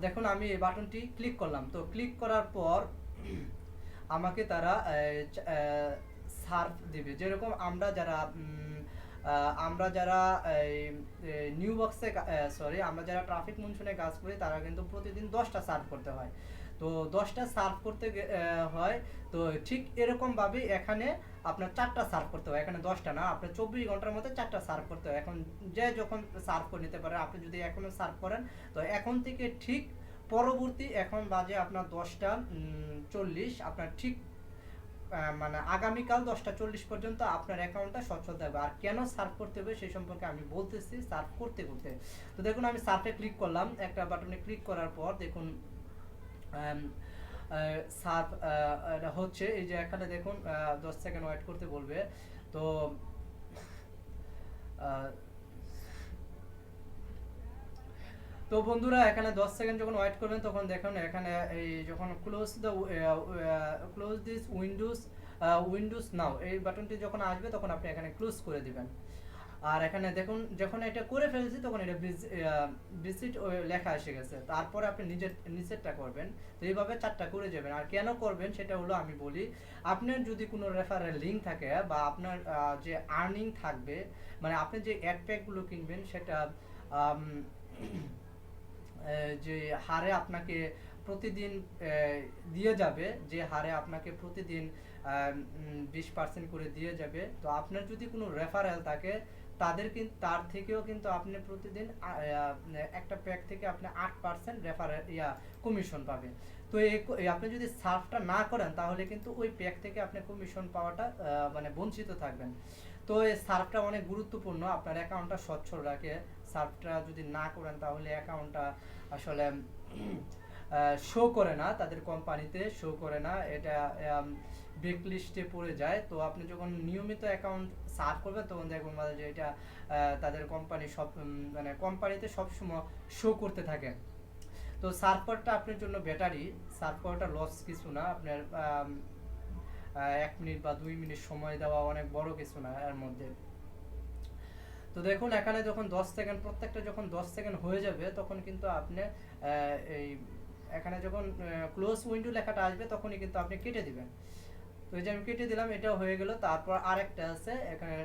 দেখুন আমি এই বাটনটি ক্লিক করলাম। তো ক্লিক করার পর আমাকে তারা সার্ভ দিবে, যেরকম আমরা যারা নিউ বক্সে আমরা যারা ট্রাফিক মনসুনে কাজ করি তারা কিন্তু প্রতিদিন 10টা সার্ভ করতে হয়। তো 10টা সার্ভ করতে হয়। তো ঠিক এরকম ভাবে এখানে আপনার 4টা সার্ভ করতে হয়, এখানে 10টা না, আপনার 24 ঘন্টার মধ্যে 4টা সার্ভ করতে হয়। এখন যে যখন সার্ভ করে নিতে পারে, আপনি যদি এখনো সার্ভ করেন তো এখন থেকে ঠিক পরবর্তী, এখন বাজে আপনার 10টা 40, আপনার ঠিক মানে আগামীকাল 10টা 40 পর্যন্ত আপনার অ্যাকাউন্টটা সচল থাকবে। আর কেন সার্ভ করতে হবে সেই সম্পর্কে আমি বলতেছি সার্ভ করতে করতে। তো দেখুন আমি সার্ভে ক্লিক করলাম, একটা বাটনে ক্লিক করার পর দেখুন সার্ভ এটা হচ্ছে, এই যে এখানে দেখুন 10 সেকেন্ড ওয়েট করতে বলবে। তো তো বন্ধুরা এখানে 10 সেকেন্ড যখন ওয়েট করবেন তখন দেখুন এখানে এই যখন ক্লোজ দিস উইন্ডোজ নাও এই বাটনটি যখন আসবে তখন আপনি এখানে ক্লোজ করে দিবেন। আর এখানে দেখুন যখন এটা করে ফেলেছি তখন এটা ভিজিট লেখা এসে গেছে। তারপরে আপনি নিচেরটা করবেন। তো এইভাবে 4টা করে যাবেন। আর কেন করবেন সেটা হলো আমি বলি, আপনার যদি কোনো রেফারেল লিঙ্ক থাকে বা আপনার যে আর্নিং থাকবে, মানে আপনি যে অ্যাড প্যাকগুলো কিনবেন সেটা যে হারে আপনাকে প্রতিদিন দিয়ে যাবে, যে হারে আপনাকে প্রতিদিন 20% করে দিয়ে যাবে। তো আপনার যদি কোনো রেফারেল থাকে তার থেকেও কিন্তু আপনি প্রতিদিন একটা প্যাক থেকে আপনি 8% রেফারেল কমিশন পাবে। তো আপনি যদি সার্ভটা না করেন তাহলে কিন্তু ওই প্যাক থেকে আপনি কমিশন পাওয়াটা মানে বঞ্চিত থাকবেন। তো এই সার্ভটা অনেক গুরুত্বপূর্ণ, আপনার অ্যাকাউন্টটা সচ্ছল রাখে। সার্ভটা যদি না করেন তাহলে অ্যাকাউন্টটা আসলে শো করে না, তাদের কোম্পানিতে শো করে না, এটা ব্ল্যাকলিস্টে পড়ে যায়। তো আপনি যখন নিয়মিত অ্যাকাউন্ট সার্ভ করবেন তখন দেখবেন যে এটা তাদের কোম্পানি মানে কোম্পানিতে সবসময় শো করতে থাকে। তো সার্ভ করাটা আপনার জন্য ব্যাটারি, সার্ভ করাটা লস কিছু না, আপনার 1 মিনিট বা 2 মিনিট সময় দেওয়া অনেক বড় কিছু না এর মধ্যে। তো দেখুন এখানে যখন 10 সেকেন্ড প্রত্যেকটা যখন 10 সেকেন্ড হয়ে যাবে তখন কিন্তু আপনি এই এখানে যখন ক্লোজ উইন্ডো লেখাটা আসবে তখনই কিন্তু আপনি কেটে দিবেন। তো এই যে আমি কেটে দিলাম, এটা হয়ে গেল। তারপর আরেকটা আছে এখানে,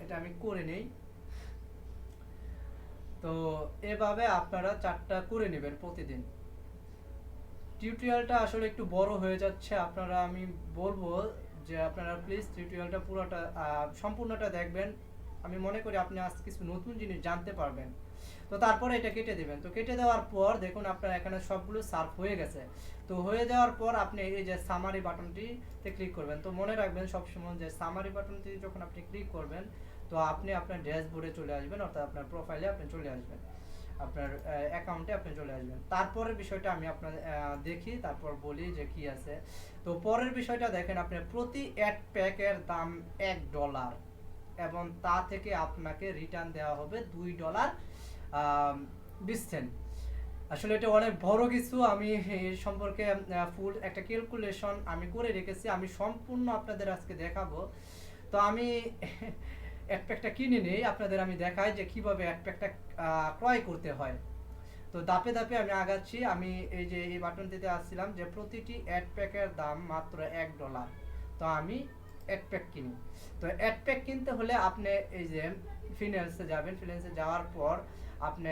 এটা আমি করে নেই। তো এভাবে আপনারা 4টা করে নেবেন প্রতিদিন। টিউটোরিয়ালটা আসলে একটু বড় হয়ে যাচ্ছে, আপনারা আমি বলবো যে আপনারা প্লিজ টিউটোরিয়ালটা পুরোটা সম্পূর্ণটা দেখবেন। আমি মনে করি আপনি আজ কিছু নতুন জিনিস জানতে পারবেন। তো তারপরে এটা কেটে দিবেন। তো কেটে দেওয়ার পর দেখুন আপনার এখানে সবগুলো সার্ভ হয়ে গেছে। তো হয়ে যাওয়ার পর আপনি এই যে সামারি বাটনটিতে ক্লিক করবেন। তো মনে রাখবেন সবসময় যে সামারি বাটনটি যখন আপনি ক্লিক করবেন তো আপনি আপনার ড্যাশবোর্ডে চলে আসবেন, অর্থাৎ আপনার প্রোফাইলে আপনি চলে আসবেন, আপনার অ্যাকাউন্টে আপনি চলে আসবেন। তারপরের বিষয়টা আমি আপনাদের দেখি, তারপর বলি যে কি আছে। তো পরের বিষয়টা দেখেন, আপনি প্রতি অ্যাড প্যাকের দাম $1 এবং তা থেকে আপনাকে রিটার্ন দেওয়া হবে $2 20 সেন্ট। আসলে এটা অনেক বড় কিছু, আমি এর সম্পর্কে ফুল একটা ক্যালকুলেশন আমি করে রেখেছি, আমি সম্পূর্ণ আপনাদের আজকে দেখাবো। তো আমি অ্যাড প্যাকটা কিনে নেই, আপনাদের আমি দেখাই যে কিভাবে অ্যাড প্যাকটা ক্রয় করতে হয়। তো ধাপে ধাপে আমি আগাচ্ছি। আমি এই যে এই বাটনটিতে আসছিলাম যে প্রতিটি অ্যাড প্যাকের দাম মাত্র $1। তো আমি অ্যাড প্যাক কিনি। তো অ্যাড প্যাক কিনতে হলে আপনি এই যে ফিনান্সে যাবেন, ফিনান্সে যাওয়ার পর আপনি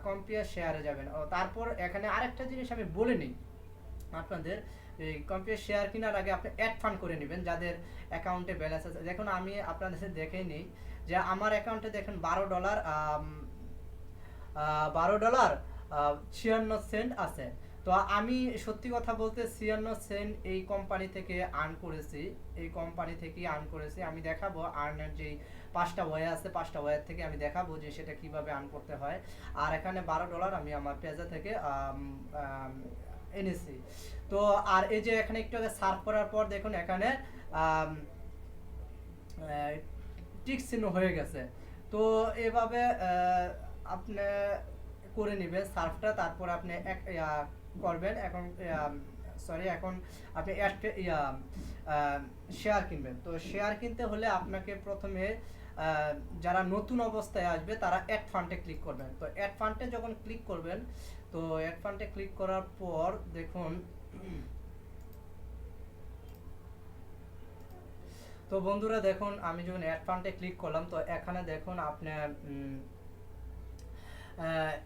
কম্পেয়ার শেয়ারে যাবেন। ও তারপর এখানে আরেকটা জিনিস আমি বলে নিই আপনাদের, এই কম্পেয়ার শেয়ার কেনার আগে আপনি অ্যাড ফান্ড করে নেবেন যাদের অ্যাকাউন্টে ব্যালেন্স আছে। দেখুন আমি আপনাদের দেখে নিই যে আমার অ্যাকাউন্টে দেখেন $12 $12.56 আছে। তো আমি সত্যি কথা বলতে 96 সেন্ট এই কোম্পানি থেকে আর্ন করেছি, এই কোম্পানি থেকেই আর্ন করেছি। আমি দেখাবো আর্নের যেই 5টা ওয়ে আছে, 5টা ওয়ে থেকে আমি দেখাবো যে সেটা কিভাবে আর্ন করতে হয়। আর এখানে $12 আমি আমার পেজা থেকে এনেছি। তো আর এই যে এখানে একটু আগে সার্ভ করার পর দেখুন এখানে টিক চিহ্ন হয়ে গেছে। তো এভাবে আপনি করে নেবেন সার্ফটা, তারপর আপনি এক করবেন। এখন সরি, এখন আপনি শেয়ার কিনবেন। তো শেয়ার কিনতে হলে আপনাকে প্রথমে যারা নতুন অবস্থায় আসবে তারা অ্যাড ফান্ডে ক্লিক করবেন। তো অ্যাড ফান্ডে যখন ক্লিক করবেন, তো অ্যাড ফান্ডে ক্লিক করার পর দেখুন, তো বন্ধুরা দেখুন আমি যখন অ্যাড ফান্ডে ক্লিক করলাম, তো এখানে দেখুন আপনার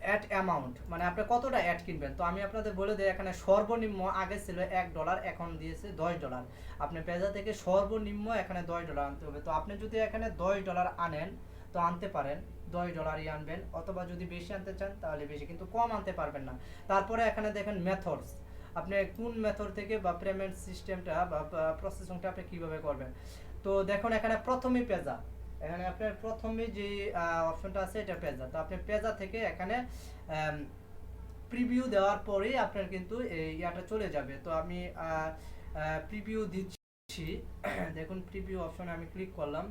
অ্যাড অ্যামাউন্ট মানে আপনি কতটা অ্যাড কিনবেন। তো আমি আপনাদের বলে দিই, এখানে সর্বনিম্ন আগে ছিল $1, এখন দিয়েছে $10। আপনি পেজা থেকে সর্বনিম্ন এখানে $10 আনতে হবে। তো আপনি যদি এখানে $10 আনেন তো আনতে পারেন, $10ই আনবেন, অথবা যদি বেশি আনতে চান তাহলে বেশি, কিন্তু কম আনতে পারবেন না। তারপরে এখানে দেখেন মেথডস, আপনি কোন মেথড থেকে বা পেমেন্ট সিস্টেমটা বা প্রসেসিংটা আপনি কিভাবে করবেন। তো দেখুন এখানে প্রথমেই পেজা, এখানে আপনার প্রথমে যে অপশনটা আছে এটা পেজা। তো আপনি পেজা থেকে এখানে প্রিভিউ দেওয়ার পরেই আপনার কিন্তু এই ইয়াটা চলে যাবে। তো আমি প্রিভিউ দিচ্ছি দেখুন প্রিভিউ অপশনে আমি ক্লিক করলাম।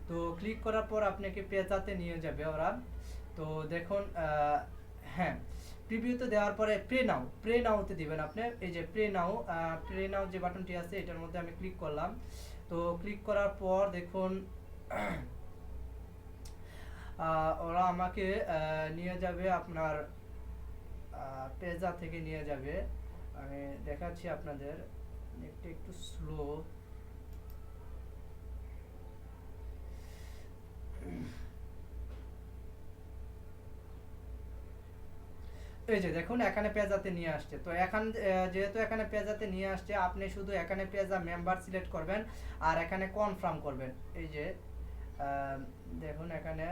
তো ক্লিক করার পর আপনাকে পেজাতে নিয়ে যাবে ওরা। তো দেখুন হ্যাঁ, প্রিভিউতে দেওয়ার পরে প্রে নাওতে দিবেন আপনি। এই যে প্রে নাও যে বাটনটি আছে এটার মধ্যে আমি ক্লিক করলাম। তো ক্লিক করার পর দেখুন ওরা আমাকে নিয়ে যাবে আপনার পেজা থেকে নিয়ে যাবে। আমি দেখাচ্ছি আপনাদের, একটু স্লো। এই যে দেখুন এখানে পেজাতে নিয়ে আসছে। তো এখন যেহেতু এখানে পেজাতে নিয়ে আসছে, আপনি শুধু এখানে পেজা মেম্বার সিলেক্ট করবেন আর এখানে কনফার্ম করবেন। এই যে দেখুন এখানে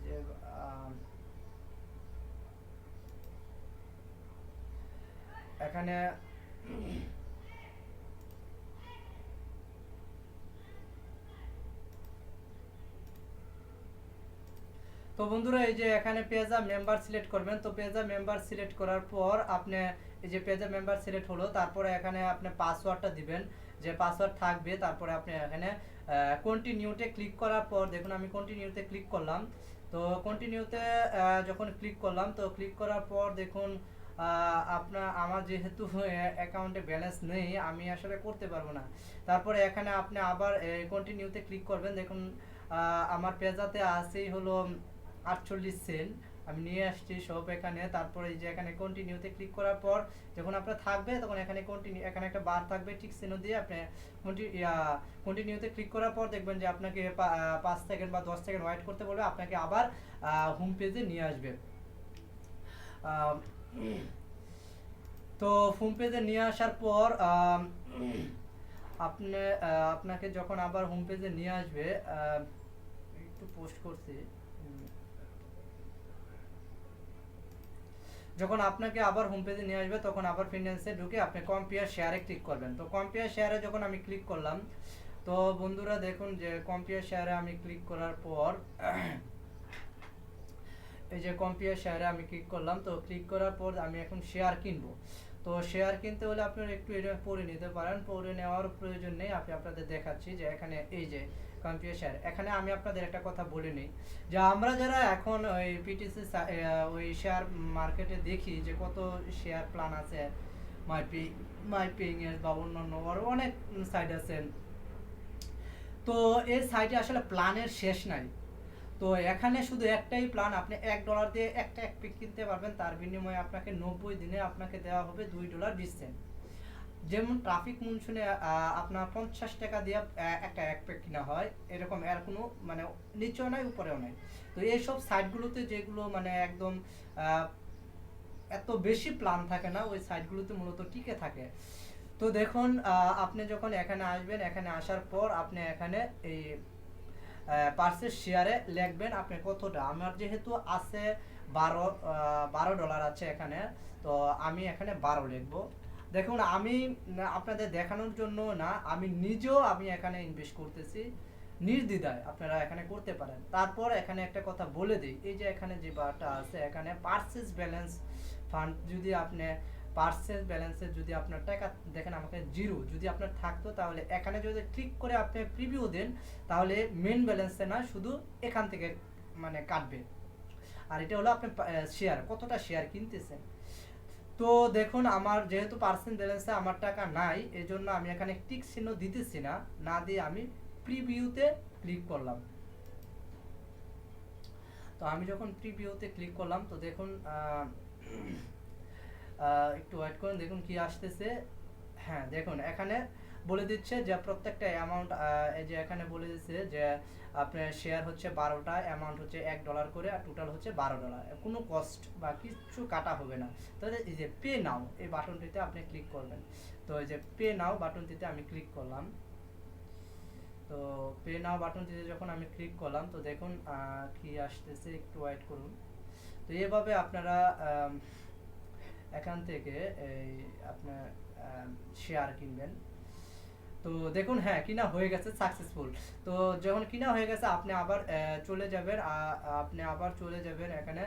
যে এখানে তো বন্ধুরা এই যে এখানে পেজা মেম্বার সিলেক্ট করবেন। তো পেজা মেম্বার সিলেক্ট করার পর আপনি এই যে পেজা মেম্বার সিলেক্ট হলো, তারপরে এখানে আপনি পাসওয়ার্ডটা দিবেন, যে পাসওয়ার্ড থাকবে। তারপরে আপনি এখানে কন্টিনিউতে ক্লিক করার পর দেখুন আমি কন্টিনিউতে ক্লিক করলাম। তো কন্টিনিউতে যখন ক্লিক করলাম, তো ক্লিক করার পর দেখুন আমার যেহেতু অ্যাকাউন্টে ব্যালেন্স নেই, আমি আসলে করতে পারবো না। তারপরে এখানে আপনি আবার কন্টিনিউতে ক্লিক করবেন। দেখুন আমার পেজাতে আছেই হলো 48 সেন্ট, আমি নিয়ে আসছি সব এখানে। তারপরে এই যে এখানে কন্টিনিউতে ক্লিক করার পর যখন আপনার থাকবে তখন এখানে কন্টিনিউ, এখানে একটা বার থাকবে ঠিক চিহ্ন দিয়ে আপনি কন্টিনিউতে ক্লিক করার পর দেখবেন যে আপনাকে 5 সেকেন্ড বা 10 সেকেন্ড ওয়েট করতে বলবে, আপনাকে আবার হোম পেজে নিয়ে আসবে। তো হোম পেজে নিয়ে আসার পর আপনাকে যখন আবার হোম পেজে নিয়ে আসবে, একটু পোস্ট করছি, যখন আপনাকে আবার হোম পেজে নিয়ে আসবে তখন আবার ফিন্যান্সে ঢুকে আপনি কম্পেয়ার শেয়ারে ক্লিক করবেন। তো কম্পেয়ার শেয়ারে যখন আমি ক্লিক করলাম, তো বন্ধুরা দেখুন যে কম্পেয়ার শেয়ারে আমি ক্লিক করার পর এই যে কম্পেয়ার শেয়ারে আমি ক্লিক করলাম। তো ক্লিক করার পর আমি এখন শেয়ার কিনবো। তো শেয়ার কিনতে হলে আপনারা একটু এটা পড়ে নিতে পারেন, পড়ে নেওয়ার প্রয়োজন নেই। আমি আপনাদের দেখাচ্ছি যে এখানে এই যে কম্পেয়ার শেয়ার, এখানে আমি আপনাদের একটা কথা বলে নিই যে আমরা যারা এখন ওই পিটিসি ওই শেয়ার মার্কেটে দেখি যে কত শেয়ার প্ল্যান আছে, মাইপিং এর বা অন্যান্য আরো অনেক সাইট আছে। তো এই সাইটে আসলে প্ল্যানের শেষ নাই। তো এখানে শুধু একটাই প্ল্যান, আপনি $1 দিয়ে একটা এক পিক কিনতে পারবেন, তার বিনিময়ে আপনাকে 90 দিনে আপনাকে দেওয়া হবে $2.20। যেমন ট্রাফিক মনসুনে আপনার 50 টাকা দিয়ে একটা এক প্যাক কিনা হয়, এরকম এর কোনো মানে নিচেও নাই উপরেও নাই। তো এইসব সাইটগুলোতে যেগুলো মানে একদম এত বেশি প্ল্যান থাকে না, ওই সাইটগুলোতে মূলত টিকে থাকে। তো দেখুন আপনি যখন এখানে আসবেন, এখানে আসার পর আপনি এখানে এই পার্সেস শেয়ারে লিখবেন আপনি কতটা। আমার যেহেতু আছে $12 আছে এখানে। তো আমি এখানে 12 লিখবো। দেখুন আমি আপনাদের দেখানোর জন্য না, আমি নিজেও আমি এখানে ইনভেস্ট করতেছি নির্দ্বিধায়, আপনারা এখানে করতে পারেন। তারপর এখানে একটা কথা বলে দিই, এই যে এখানে যে বারটা আছে এখানে পারচেজ ব্যালেন্স ফান্ড, যদি আপনি পারচেজ ব্যালেন্সে যদি আপনার টাকা দেখেন আমাকে জিরো যদি আপনার থাকতো, তাহলে এখানে যদি ক্লিক করে আপনি প্রিভিউ দেন, তাহলে মেন ব্যালেন্সে না, শুধু এখান থেকে মানে কাটবে। আর এটা হলো আপনি শেয়ার, কতটা শেয়ার কিনতেছেন। তো দেখুন আমার যেহেতু পার্সেন্ট ব্যালেন্সে আমার টাকা নাই, এজন্য আমি এখানে টিক চিহ্ন দিতেছি না, না দিয়ে আমি প্রিভিউতে ক্লিক করলাম। তো আমি যখন প্রিভিউতে ক্লিক করলাম, তো দেখুন একটু ওয়েট করুন, দেখুন কি আসতেছে। হ্যাঁ দেখুন এখানে বলে দিচ্ছে যে প্রত্যেকটা অ্যামাউন্ট, এই যে এখানে বলে দিচ্ছে যে আপনার শেয়ার হচ্ছে 12টা, অ্যামাউন্ট হচ্ছে $1 করে, আর টোটাল হচ্ছে $12, কোনো কস্ট বা কিছু কাটা হবে না। তাহলে এই যে পে নাও এই বাটনটিতে আপনি ক্লিক করবেন। তো এই যে পে নাও বাটনটিতে আমি ক্লিক করলাম। তো পে নাও বাটনটিতে যখন আমি ক্লিক করলাম, তো দেখুন কি আসতেছে, একটু ওয়েট করুন। তো এভাবে আপনারা এখান থেকে এই আপনার শেয়ার কিনবেন। তো দেখুন হ্যাঁ কিনা হয়ে গেছে সাকসেসফুল। তো যখন কিনা হয়ে গেছে আপনি আবার চলে যাবেন, এখানে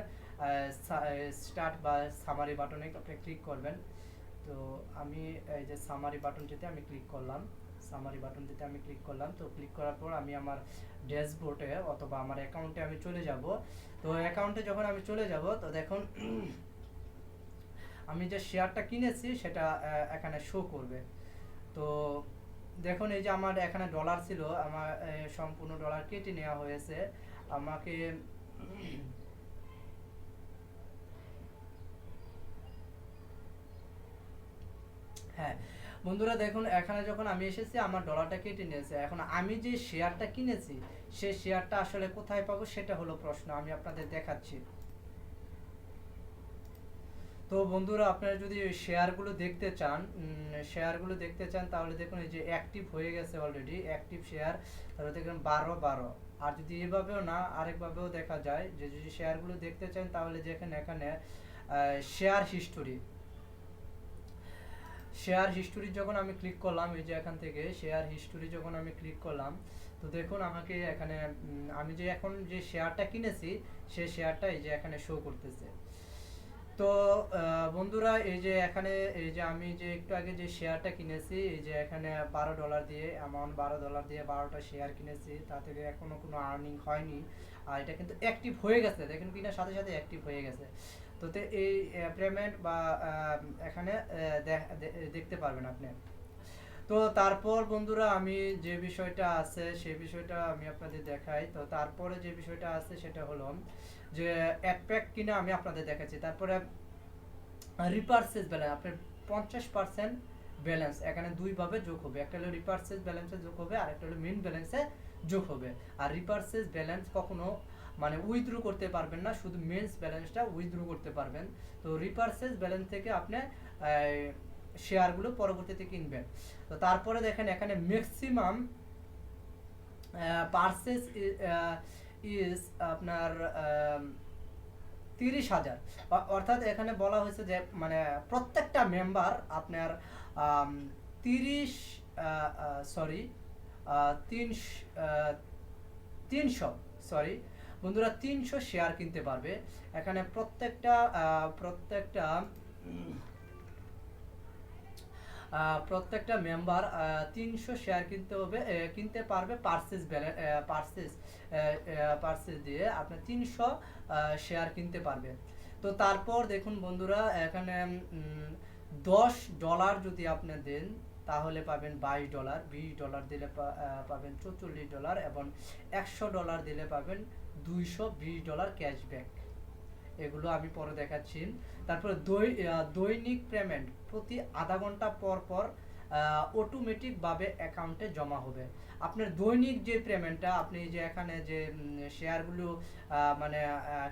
স্টার্ট বা সামারি বাটনে আপনি ক্লিক করবেন। তো আমি এই যে সামারি বাটনটিতে আমি ক্লিক করলাম, তো ক্লিক করার পর আমি আমার ড্যাশবোর্ডে অথবা আমার অ্যাকাউন্টে আমি চলে যাব। তো অ্যাকাউন্টে যখন আমি চলে যাব, তো দেখুন আমি যে শেয়ারটা কিনেছি সেটা এখানে শো করবে। তো দেখুন এই যে আমার এখানে ডলার ছিল, আমার সম্পূর্ণ ডলার কেটে নেওয়া হয়েছে আমাকে। হ্যাঁ বন্ধুরা দেখুন এখানে যখন আমি এসেছি আমার ডলারটা কেটে নিয়েছে। এখন আমি যে শেয়ারটা কিনেছি সেই শেয়ারটা আসলে কোথায় পাবো সেটা হলো প্রশ্ন, আমি আপনাদের দেখাচ্ছি। তো বন্ধুরা আপনারা যদি শেয়ারগুলো দেখতে চান তাহলে দেখুন এই যে অ্যাক্টিভ হয়ে গেছে অলরেডি অ্যাক্টিভ শেয়ার, তাহলে দেখুন 12। আর যদি এভাবেও না আরেকভাবেও দেখা যায়, যে যদি শেয়ারগুলো দেখতে চান তাহলে যেখানে এখানে শেয়ার হিস্টোরি যখন আমি ক্লিক করলাম, এই যে এখান থেকে শেয়ার হিস্টোরি যখন আমি ক্লিক করলাম, তো দেখুন আমাকে এখানে আমি যে এখন যে শেয়ারটা কিনেছি সেই শেয়ারটা এই যে এখানে শো করতেছে। তো বন্ধুরা এই যে এখানে এই যে আমি যে একটু আগে যে শেয়ারটা কিনেছি, এই যে এখানে $12 দিয়ে অ্যামাউন্ট $12 দিয়ে 12টা শেয়ার কিনেছি, তা থেকে এখনো কোনো আর্নিং হয়নি। আর এটা কিন্তু অ্যাক্টিভ হয়ে গেছে, দেখেন কিনা সাথে সাথে অ্যাক্টিভ হয়ে গেছে। তো এই পেমেন্ট বা এখানে দেখতে পারবেন আপনি। তো তারপর বন্ধুরা আমি যে বিষয়টা আছে সেই বিষয়টা আমি আপনাদের দেখাই। তো তারপরে যে বিষয়টা আছে সেটা হলো যে অ্যাডপ্যাক কিনা আমি আপনাদের দেখাচ্ছি। তারপরে রিপারচেজ ব্যালেন্স আপনার 50% ব্যালেন্স এখানে দুইভাবে যোগ হবে, একটা হলো রিপারচেজ ব্যালেন্সে যোগ হবে আর একটা হলো মেইন ব্যালেন্সে যোগ হবে। আর রিপারচেজ ব্যালেন্স কখনো মানে উইথড্র করতে পারবেন না, শুধু মেইন ব্যালেন্সটা উইথড্র করতে পারবেন। তো রিপারচেজ ব্যালেন্স থেকে আপনি শেয়ারগুলো পরবর্তীতে কিনবেন। তো তারপরে দেখেন এখানে ম্যাক্সিমাম পারচেজ ইজ আপনার 30,000, অর্থাৎ এখানে বলা হয়েছে যে মানে প্রত্যেকটা মেম্বার আপনার 30 সরি 300 সরি বন্ধুরা 300 শেয়ার কিনতে পারবে। এখানে প্রত্যেকটা মেম্বার 300 শেয়ার কিনতে পারবে পারচেজ দিয়ে আপনি 300 শেয়ার কিনতে পারবে। তো তারপর দেখুন বন্ধুরা এখানে $10 যদি আপনি দেন তাহলে পাবেন $22, $20 দিলে পাবেন $44, এবং $100 দিলে পাবেন $220 ক্যাশব্যাক। এগুলো আমি পরে দেখাচ্ছি। তারপরে দৈনিক পেমেন্ট প্রতি আধা ঘন্টা পর পর অটোমেটিক ভাবে অ্যাকাউন্টে জমা হবে। আপনার দৈনিক যে পেমেন্টটা আপনি যে এখানে যে শেয়ারগুলো মানে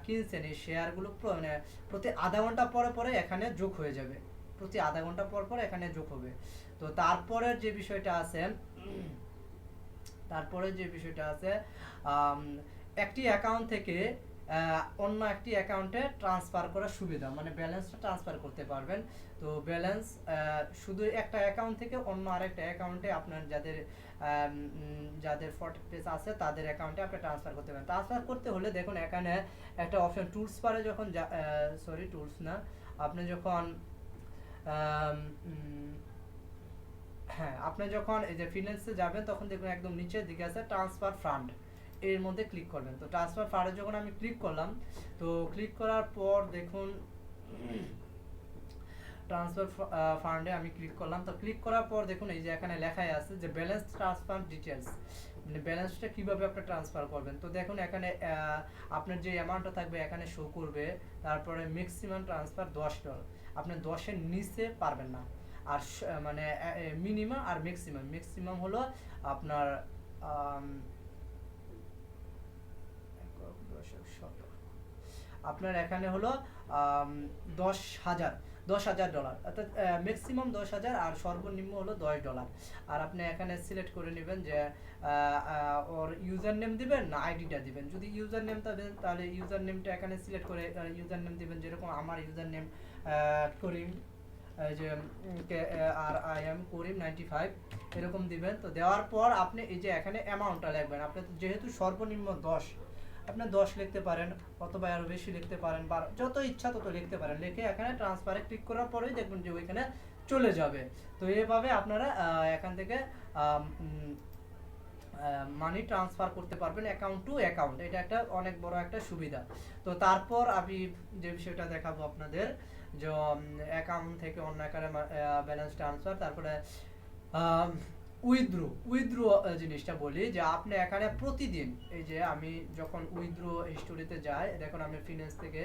কিনছেন, এই শেয়ারগুলো মানে প্রতি আধা ঘন্টা পরে পরে এখানে যোগ হয়ে যাবে, প্রতি আধা ঘন্টা পর পর এখানে যোগ হবে। তো তারপরের যে বিষয়টা আছে একটি অ্যাকাউন্ট থেকে অন্য একটি অ্যাকাউন্টে ট্রান্সফার করার সুবিধা, মানে ব্যালেন্সটা ট্রান্সফার করতে পারবেন। তো ব্যালেন্স শুধু একটা অ্যাকাউন্ট থেকে অন্য আরেকটা অ্যাকাউন্টে আপনার যাদের ফটো পেজ আছে তাদের অ্যাকাউন্টে আপনি ট্রান্সফার করতে পারেন। ট্রান্সফার করতে হলে দেখুন এখানে একটা অপশন টুলস পারে, যখন সরি টুলস না, আপনি যখন হ্যাঁ, আপনি যখন এই যে ফিন্যান্সে যাবেন তখন দেখুন একদম নিচের দিকে আছে ট্রান্সফার ফান্ড, এর মধ্যে ক্লিক করবেন। তো ট্রান্সফার ফান্ডে যখন আমি ক্লিক করলাম, তো ক্লিক করার পর দেখুন ট্রান্সফার ফান্ডে আমি ক্লিক করলাম। তো ক্লিক করার পর দেখুন এই যে এখানে লেখাই আছে যে ব্যালেন্স ট্রান্সফার ডিটেলস, মানে ব্যালেন্সটা কিভাবে আপনি ট্রান্সফার করবেন। তো দেখুন এখানে আপনার যে অ্যামাউন্টটা থাকবে এখানে শো করবে, তারপরে ম্যাক্সিমাম ট্রান্সফার $10, আপনি 10-এর নিচে পারবেন না। আর মানে মিনিমাম আর ম্যাক্সিমাম হলো আপনার আপনার এখানে হলো $10,000, অর্থাৎ ম্যাক্সিমাম 10,000 আর সর্বনিম্ন হলো $10। আর আপনি এখানে সিলেক্ট করে নেবেন যে ওর ইউজার নেম দিবেন না আইডিটা দিবেন। যদি ইউজার নেমটা দেন তাহলে ইউজার নেমটা এখানে সিলেক্ট করে ইউজার নেম দিবেন, যেরকম আমার ইউজার নেম করিম, যে আর আই এম করিম 95 এরকম দিবেন। তো দেওয়ার পর আপনি এই যে এখানে অ্যামাউন্টটা লিখবেন। আপনি যেহেতু সর্বনিম্ন 10, আপনি 10 লিখতে পারেন অথবা আরো বেশি লিখতে পারেন, বা যত ইচ্ছা তত লিখতে পারেন। লিখে এখানে ট্রান্সফারে ক্লিক করার পরেই দেখবেন যে ওইখানে চলে যাবে। তো এইভাবে আপনারা এখান থেকে মানি ট্রান্সফার করতে পারবেন অ্যাকাউন্ট টু অ্যাকাউন্ট। এটা একটা অনেক বড় একটা সুবিধা। তো তারপর আমি যে বিষয়টা দেখাবো আপনাদের, যে অ্যাকাউন্ট থেকে অন্য অ্যাকাউন্টে ব্যালেন্স ট্রান্সফার, তারপরে উইথড্র জিনিসটা বলি, যে আপনি এখানে প্রতিদিন এই যে আমি যখন উইথড্র হিস্টোরিতে যাই, দেখুন আমি ফিন্যান্স থেকে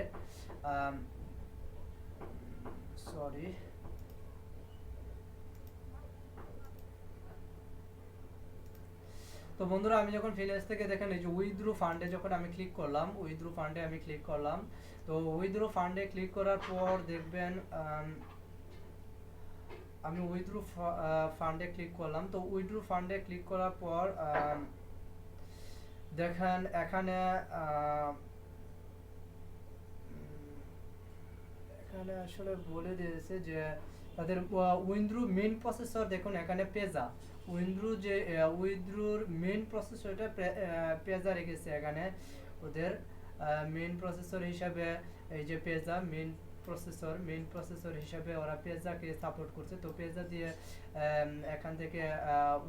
সরি তো বন্ধুরা আমি যখন ফিন্যান্স থেকে দেখেন এই যে উইথড্র ফান্ডে যখন আমি ক্লিক করলাম, তো উইথড্র ফান্ডে ক্লিক করার পর দেখবেন আমি উইথড্র ফান্ডে ক্লিক করলাম। তো উইথড্র ফান্ডে ক্লিক করার পর দেখেন এখানে আসলে বলে দিয়েছে যে তাদের উইথড্র মেইন প্রসেসর, দেখুন এখানে পেজা উইথড্রোর মেইন প্রসেসরটা পেজা রেখেছে এখানে ওদের মেইন প্রসেসর হিসাবে। এই যে পেজা মেইন প্রসেসর হিসাবে ওরা পেজাকে সাপোর্ট করছে। তো পেজা দিয়ে এখান থেকে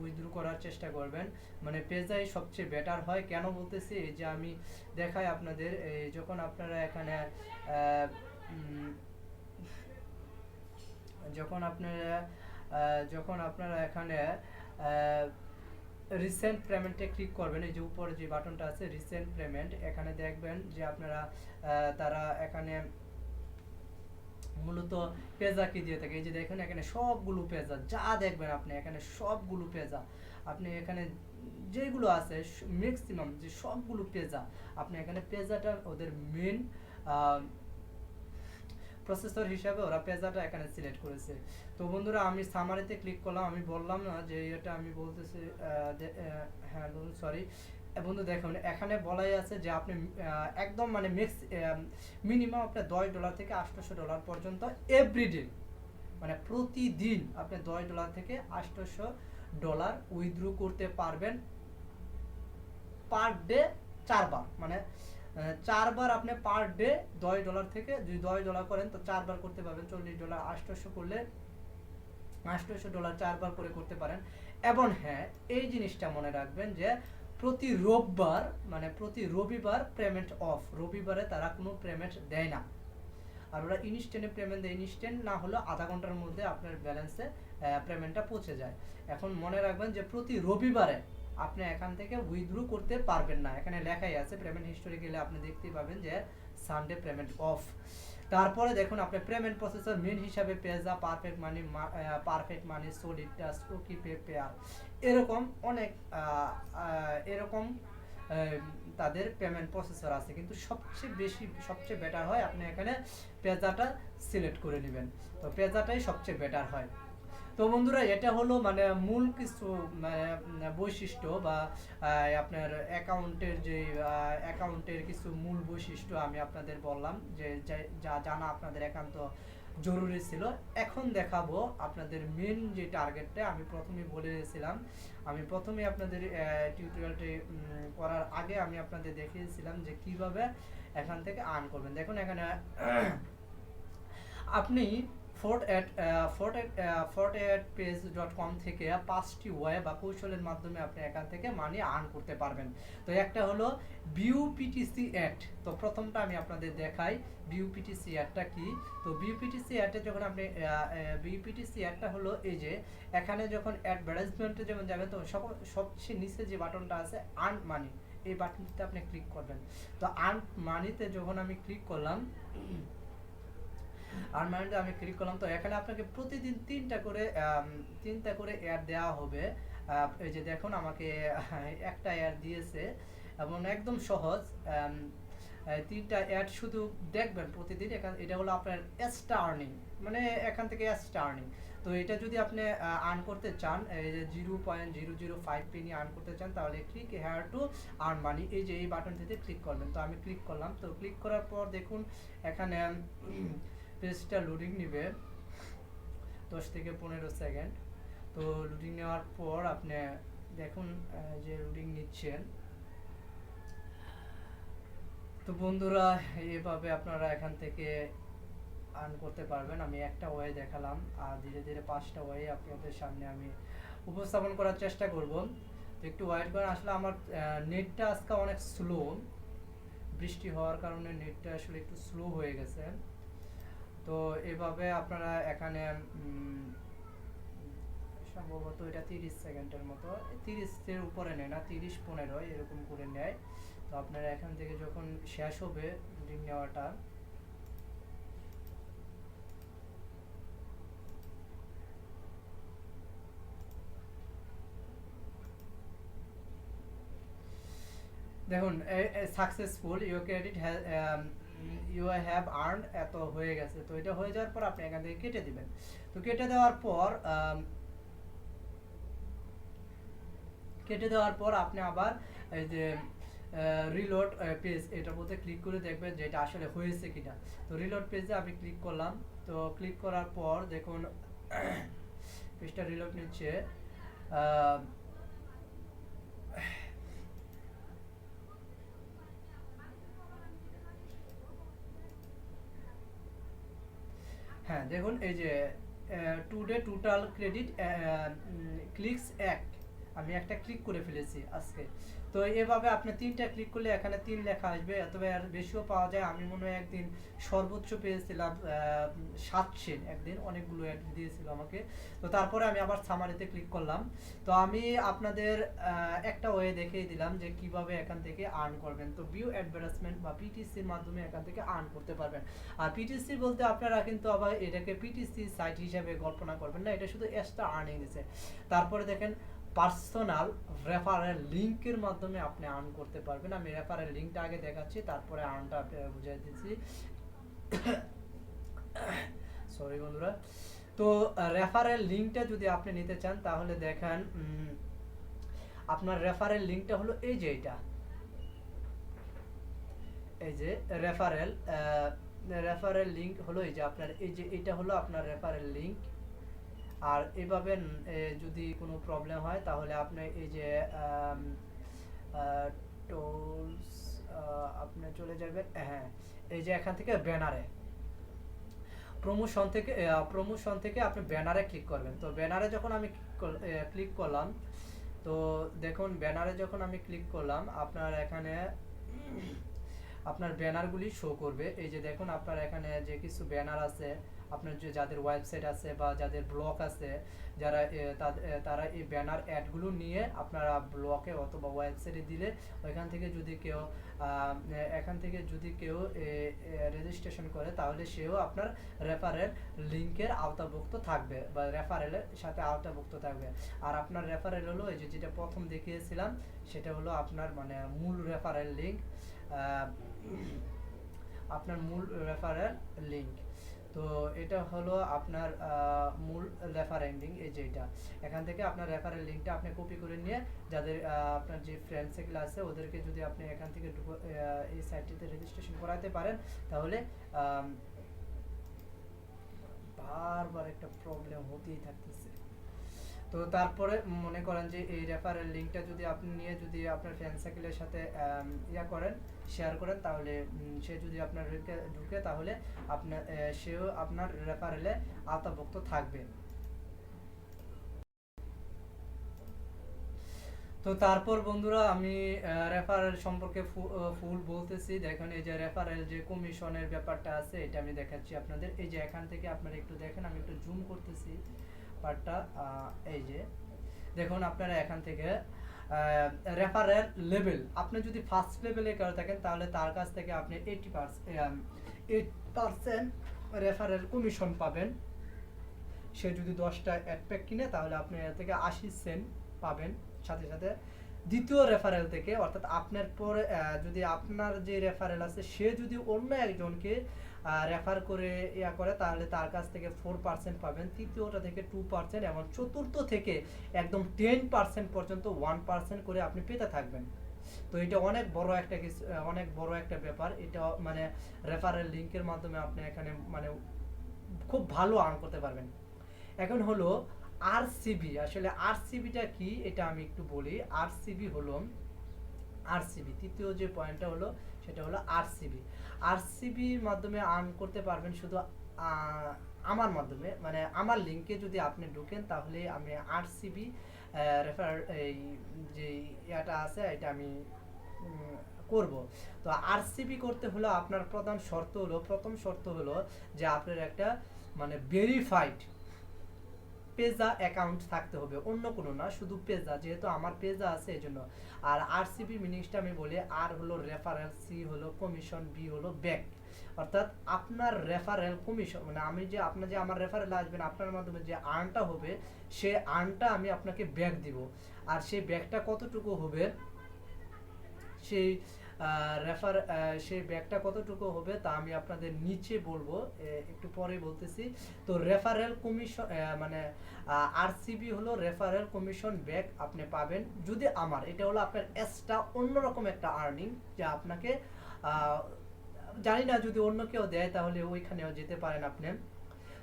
উইথড্র করার চেষ্টা করবেন, মানে পেজাই সবচেয়ে বেটার হয়। কেন বলতেছি, এই যে আমি দেখাই আপনাদের, এই যখন আপনারা এখানে যখন আপনারা এখানে রিসেন্ট পেমেন্টে ক্লিক করবেন, এই যে উপরে যে বাটনটা আছে রিসেন্ট পেমেন্ট, এখানে দেখবেন যে আপনারা তারা এখানে মূলত পেজা কি দিয়ে থাকে। এই যে দেখেন এখানে সবগুলো পেজা যা দেখবেন আপনি এখানে সবগুলো পেজা, আপনি এখানে যেগুলো আছে ম্যাক্সিমাম যে সবগুলো পেজা, আপনি এখানে পেজাটা ওদের মেন প্রসেসর হিসাবে ওরা পেজাটা এখানে সিলেক্ট করেছে। তো বন্ধুরা আমি সামারিতে ক্লিক করলাম, আমি বললাম না যে এটা আমি বলতেছি হ্যাঁ বন্ধু সরি বন্ধু, দেখুন এখানে বলাই আছে যে আপনি একদম মানে মিনিমাম আপনি $10 থেকে $800 পর্যন্ত এভরিডে, মানে প্রতিদিন আপনি $10 থেকে $800 উইথড্র করতে পারবেন পার ডে 4 বার, মানে 4 বার আপনি পার ডে $10 থেকে, যদি $10 করেন তো 4 বার করতে পারবেন। $40 800 করলে $800 4 বার করে করতে পারেন। এবং হ্যাঁ এই জিনিসটা মনে রাখবেন যে প্রতি রোববার মানে প্রতি রবিবার পেমেন্ট অফ, রবিবারে তারা কোনো পেমেন্ট দেয় না। আর ওরা ইনস্ট্যান্টে পেমেন্ট দেয়, ইনস্ট্যান্ট না হলেও আধা ঘন্টার মধ্যে আপনার ব্যালেন্সে পেমেন্টটা পৌঁছে যায়। এখন মনে রাখবেন যে প্রতি রবিবারে আপনি এখান থেকে উইথড্র করতে পারবেন না। এখানে লেখাই আছে, পেমেন্ট হিস্টোরি গেলে আপনি দেখতে পাবেন যে সানডে পেমেন্ট অফ। তারপরে দেখুন আপনি পেমেন্ট প্রসেসর মেন হিসাবে পেজা, পারফেক্ট মানি, সলিড টাস্ক, ওকি পে, পেয়ার, এরকম অনেক এরকম তাদের পেমেন্ট প্রসেসর আছে, কিন্তু সবচেয়ে বেটার হয় আপনি এখানে পেজাটা সিলেক্ট করে নেবেন। তো পেজাটাই সবচেয়ে বেটার হয়। তো বন্ধুরা এটা হলো মানে মূল কিছু মানে বৈশিষ্ট্য বা আপনার অ্যাকাউন্টের কিছু মূল বৈশিষ্ট্য আমি আপনাদের বললাম যে যা জানা আপনাদের একান্ত জরুরি ছিল। এখন দেখাবো আপনাদের মেন যে টার্গেটটা আমি প্রথমেই বলে দিয়েছিলাম। আমি প্রথমেই আপনাদের টিউটোরিয়ালটি করার আগে আমি আপনাদের দেখিয়েছিলাম যে কিভাবে এখান থেকে আর্ন করবেন। দেখুন এখানে আপনি fortadpage.com থেকে 5টি ওয়ে বা কৌশলের মাধ্যমে আপনি এখান থেকে মানি আর্ন করতে পারবেন। তো একটা হলো বিউপিটিসি অ্যাড। তো প্রথমটা আমি আপনাদের দেখাই বিউপিটিসি অ্যাডটা কি। তো বিউপিটিসি অ্যাডে যখন আপনি বিউপিটিসি অ্যাডটা হলো এই যে এখানে যখন অ্যাডভার্টাইজমেন্টে যখন যাবেন তো সবচেয়ে নিচে যে বাটনটা আছে আর্ন মানি, এই বাটনটিতে আপনি ক্লিক করবেন। তো আর্ন মানিতে যখন আমি ক্লিক করলাম আর মাইন্ডে আমি ক্লিক করলাম, তো এখানে আপনাকে প্রতিদিন তিনটা করে অ্যাড দেওয়া হবে। এই যে দেখুন আমাকে একটা অ্যাড দিয়েছে এবং একদম সহজ। তিনটা অ্যাড শুধু দেখবেন প্রতিদিন। এটা হলো আপনার এক্সট্রা আর্নিং, মানে এখান থেকে এক্সট্রা আর্নিং। তো এটা যদি আপনি আর্ন করতে চান, এই যে 0.005 পেনি আর্ন করতে চান, তাহলে click here to earn money, এই যে এই বাটনটিতে ক্লিক করবেন। তো আমি ক্লিক করলাম। তো ক্লিক করার পর দেখুন এখানে পেজটা লোডিং নেবে 10 থেকে 15 সেকেন্ড। তো লোডিং নেওয়ার পর আপনি দেখুন যে লোডিং নিচ্ছেন। তো বন্ধুরা এইভাবে আপনারা এখান থেকে আর্ন করতে পারবেন। আমি একটা ওয়ে দেখালাম আর ধীরে ধীরে 5টা ওয়ে আপনাদের সামনে আমি উপস্থাপন করার চেষ্টা করব। তো একটু ওয়েট করেন। আসলে আমার নেটটা আজকে অনেক স্লো, বৃষ্টি হওয়ার কারণে নেটটা আসলে একটু স্লো হয়ে গেছে। তো এভাবে আপনারা এখানে সম্ভবত এটা 30 সেকেন্ডের মতো, 30-এর উপরে নেয় না, 30-15 এরকম করে নেয়। তো আপনারা এখান থেকে যখন শেষ হবে রিডিং নেওয়াটা, দেখুন successful your credit you have earned এত হয়ে গেছে। তো এটা হয়ে যাওয়ার পর আপনি এখান থেকে কেটে দিবেন। তো কেটে দেওয়ার পর আপনি আবার এই যে রিলোড পেজ এটার মধ্যে ক্লিক করে দেখবেন যে এটা আসলে হয়েছে কিনা। তো রিলোড পেজে আমি ক্লিক করলাম। তো ক্লিক করার পর দেখুন পেজটা রিলোড নিচ্ছে। হ্যাঁ দেখুন এই যে টুডে টোটাল ক্রেডিট ক্লিকস আমি একটা ক্লিক করে ফেলেছি আজকে। তো এভাবে আপনি 3টা ক্লিক করলে এখানে 3 লেখা আসবে, অথবা আর বেশিও পাওয়া যায়। আমি মনে হয় একদিন সর্বোচ্চ পেয়েছিলাম 700, একদিন অনেকগুলো অ্যাড দিয়েছিল আমাকে। তো তারপরে আমি আবার সামারিতে ক্লিক করলাম। তো আমি আপনাদের একটা ওয়ে দেখিয়ে দিলাম যে কিভাবে এখান থেকে আর্ন করবেন। তো ভিউ অ্যাডভার্টাইজমেন্ট বা পিটিসির মাধ্যমে এখান থেকে আর্ন করতে পারবেন। আর পিটিসি বলতে আপনারা কিন্তু আবার এটাকে পিটিসি সাইট হিসেবে কল্পনা করবেন না, এটা শুধু এক্সট্রা আর্নিং দিচ্ছে। তারপরে দেখেন পার্সোনাল রেফারেল লিংকের মাধ্যমে আপনি আর্ন করতে পারবেন। আমি রেফারেল লিংকটা আগে দেখাচ্ছি, তারপরে আর্নটা বুঝিয়ে দিচ্ছি। সরি বন্ধুরা। তো রেফারেল লিংকটা যদি আপনি নিতে চান তাহলে দেখেন আপনার রেফারেল লিংকটা হলো এই যে এটা, এই যে রেফারেল লিংক হলো এই যে আপনার, এই যে এটা হলো আপনার রেফারেল লিংক। আর এভাবে যদি কোনো প্রবলেম হয় তাহলে আপনি এই যে টুলস আপনি চলে যাবেন। হ্যাঁ এই যে এখান থেকে ব্যানারে প্রমোশন থেকে আপনি ব্যানারে ক্লিক করবেন। তো ব্যানারে যখন আমি ক্লিক করলাম, তো দেখুন ব্যানারে যখন আমি ক্লিক করলাম আপনার এখানে আপনার ব্যানারগুলি শো করবে। এই যে দেখুন আপনার এখানে যে কিছু ব্যানার আছে, আপনার যে যাদের ওয়েবসাইট আছে বা যাদের ব্লগ আছে, যারা তারা এই ব্যানার অ্যাডগুলো নিয়ে আপনারা ব্লগে অথবা ওয়েবসাইটে দিলে ওইখান থেকে যদি কেউ এখান থেকে যদি কেউ রেজিস্ট্রেশন করে তাহলে সেও আপনার রেফারেল লিংকের আওতাভুক্ত থাকবে বা রেফারেলের সাথে আওতাভুক্ত থাকবে। আর আপনার রেফারেল হলো এই যে যেটা প্রথম দেখিয়েছিলাম সেটা হলো আপনার মানে মূল রেফারেল লিংক, আপনার মূল রেফারেল লিংক। তো এটা হলো আপনার মূল রেফারেল লিঙ্ক। এই যে এটা, এখান থেকে আপনার রেফারেল লিঙ্কটা আপনি কপি করে নিয়ে যাদের আপনার যে ফ্রেন্ড সার্কেল আছে ওদেরকে যদি আপনি এখান থেকে এই সাইটটিতে রেজিস্ট্রেশন করাতে পারেন, তাহলে বারবার একটা প্রবলেম হতেই থাকতেছে। তো তারপরে মনে করেন যে এই রেফারেল লিঙ্কটা যদি আপনি নিয়ে যদি আপনার ফ্রেন্ড সার্কেলের সাথে করেন, শেয়ার করেন, তাহলে সে যদি আপনার ঢুকে তাহলে আপনার সেও আপনার রেফারেলে আওতাভুক্ত থাকবে। তো তারপর বন্ধুরা আমি রেফারেল সম্পর্কে ফুল বলতেছি। দেখেন এই যে রেফারেল যে কমিশনের ব্যাপারটা আছে এটা আমি দেখাচ্ছি আপনাদের। এই যে এখান থেকে আপনারা একটু দেখেন, আমি একটু জুম করতেছি পার্টটা। এই যে দেখুন আপনারা এখান থেকে রেফারেল লেভেল, আপনি যদি ফার্স্ট লেভেলে করে থাকেন তাহলে তার কাছ থেকে আপনি 8% রেফারেল কমিশন পাবেন। সে যদি 10টা অ্যাড প্যাক কিনে তাহলে আপনি এর থেকে 80 সেন্ট পাবেন। সাথে সাথে দ্বিতীয় রেফারেল থেকে, অর্থাৎ আপনার পরে যদি আপনার যে রেফারেল আছে সে যদি অন্য একজনকে রেফার করে করে তাহলে তার কাছ থেকে 4% পাবেন, তৃতীয়টা থেকে 2% এবং চতুর্থ থেকে একদম 10% পর্যন্ত 1% করে আপনি পেতে থাকবেন। তো এটা অনেক বড় একটা কিছু, অনেক বড় একটা ব্যাপার। এটা মানে রেফারেল লিংকের মাধ্যমে আপনি এখানে মানে খুব ভালো আর্ন করতে পারবেন। এখন হলো আরসিবি, আসলে আরসিবিটা কি এটা আমি একটু বলি। আরসিবি হলো তৃতীয় যে পয়েন্টটা হলো সেটা হলো আরসিবি। আরসিবির মাধ্যমে আর্ন করতে পারবেন শুধু আমার মাধ্যমে, মানে আমার লিংকে যদি আপনি ঢোকেন তাহলে আমি আরসিবি রেফার এই যে এটা আছে এটা আমি করব। তো আরসিবি করতে হলো আপনার প্রথম শর্ত হলো যে আপনার একটা মানে ভেরিফাইড পেজা অ্যাকাউন্ট থাকতে হবে, অন্য কোনো না, শুধু পেজা, যেহেতু আমার পেজা আছে এই জন্য। আর আরসিবি মিনিংসটা আমি বলি, আর হলো রেফারেল, সি হলো কমিশন, বি হলো ব্যাক। অর্থাৎ আপনার রেফারেল কমিশন মানে আমি যে আপনার যে আমার রেফারেল আসবেন আপনার মাধ্যমে যে আর্নটা হবে সে আর্নটা আমি আপনাকে ব্যাক দিব। আর সেই ব্যাকটা কতটুকু হবে, সেই সেই ব্যাগটা কতটুকু হবে তা আমি আপনাদের নিচে বলবো, একটু পরে বলতেছি। তো রেফারেল কমিশন মানে আরসিবি হলো রেফারেল কমিশন ব্যাগ আপনি পাবেন যদি আমার, এটা হলো আপনার এক্সট্রা অন্যরকম একটা আর্নিং যা আপনাকে জানি না যদি অন্য কেউ দেয় তাহলে ওইখানেও যেতে পারেন আপনি।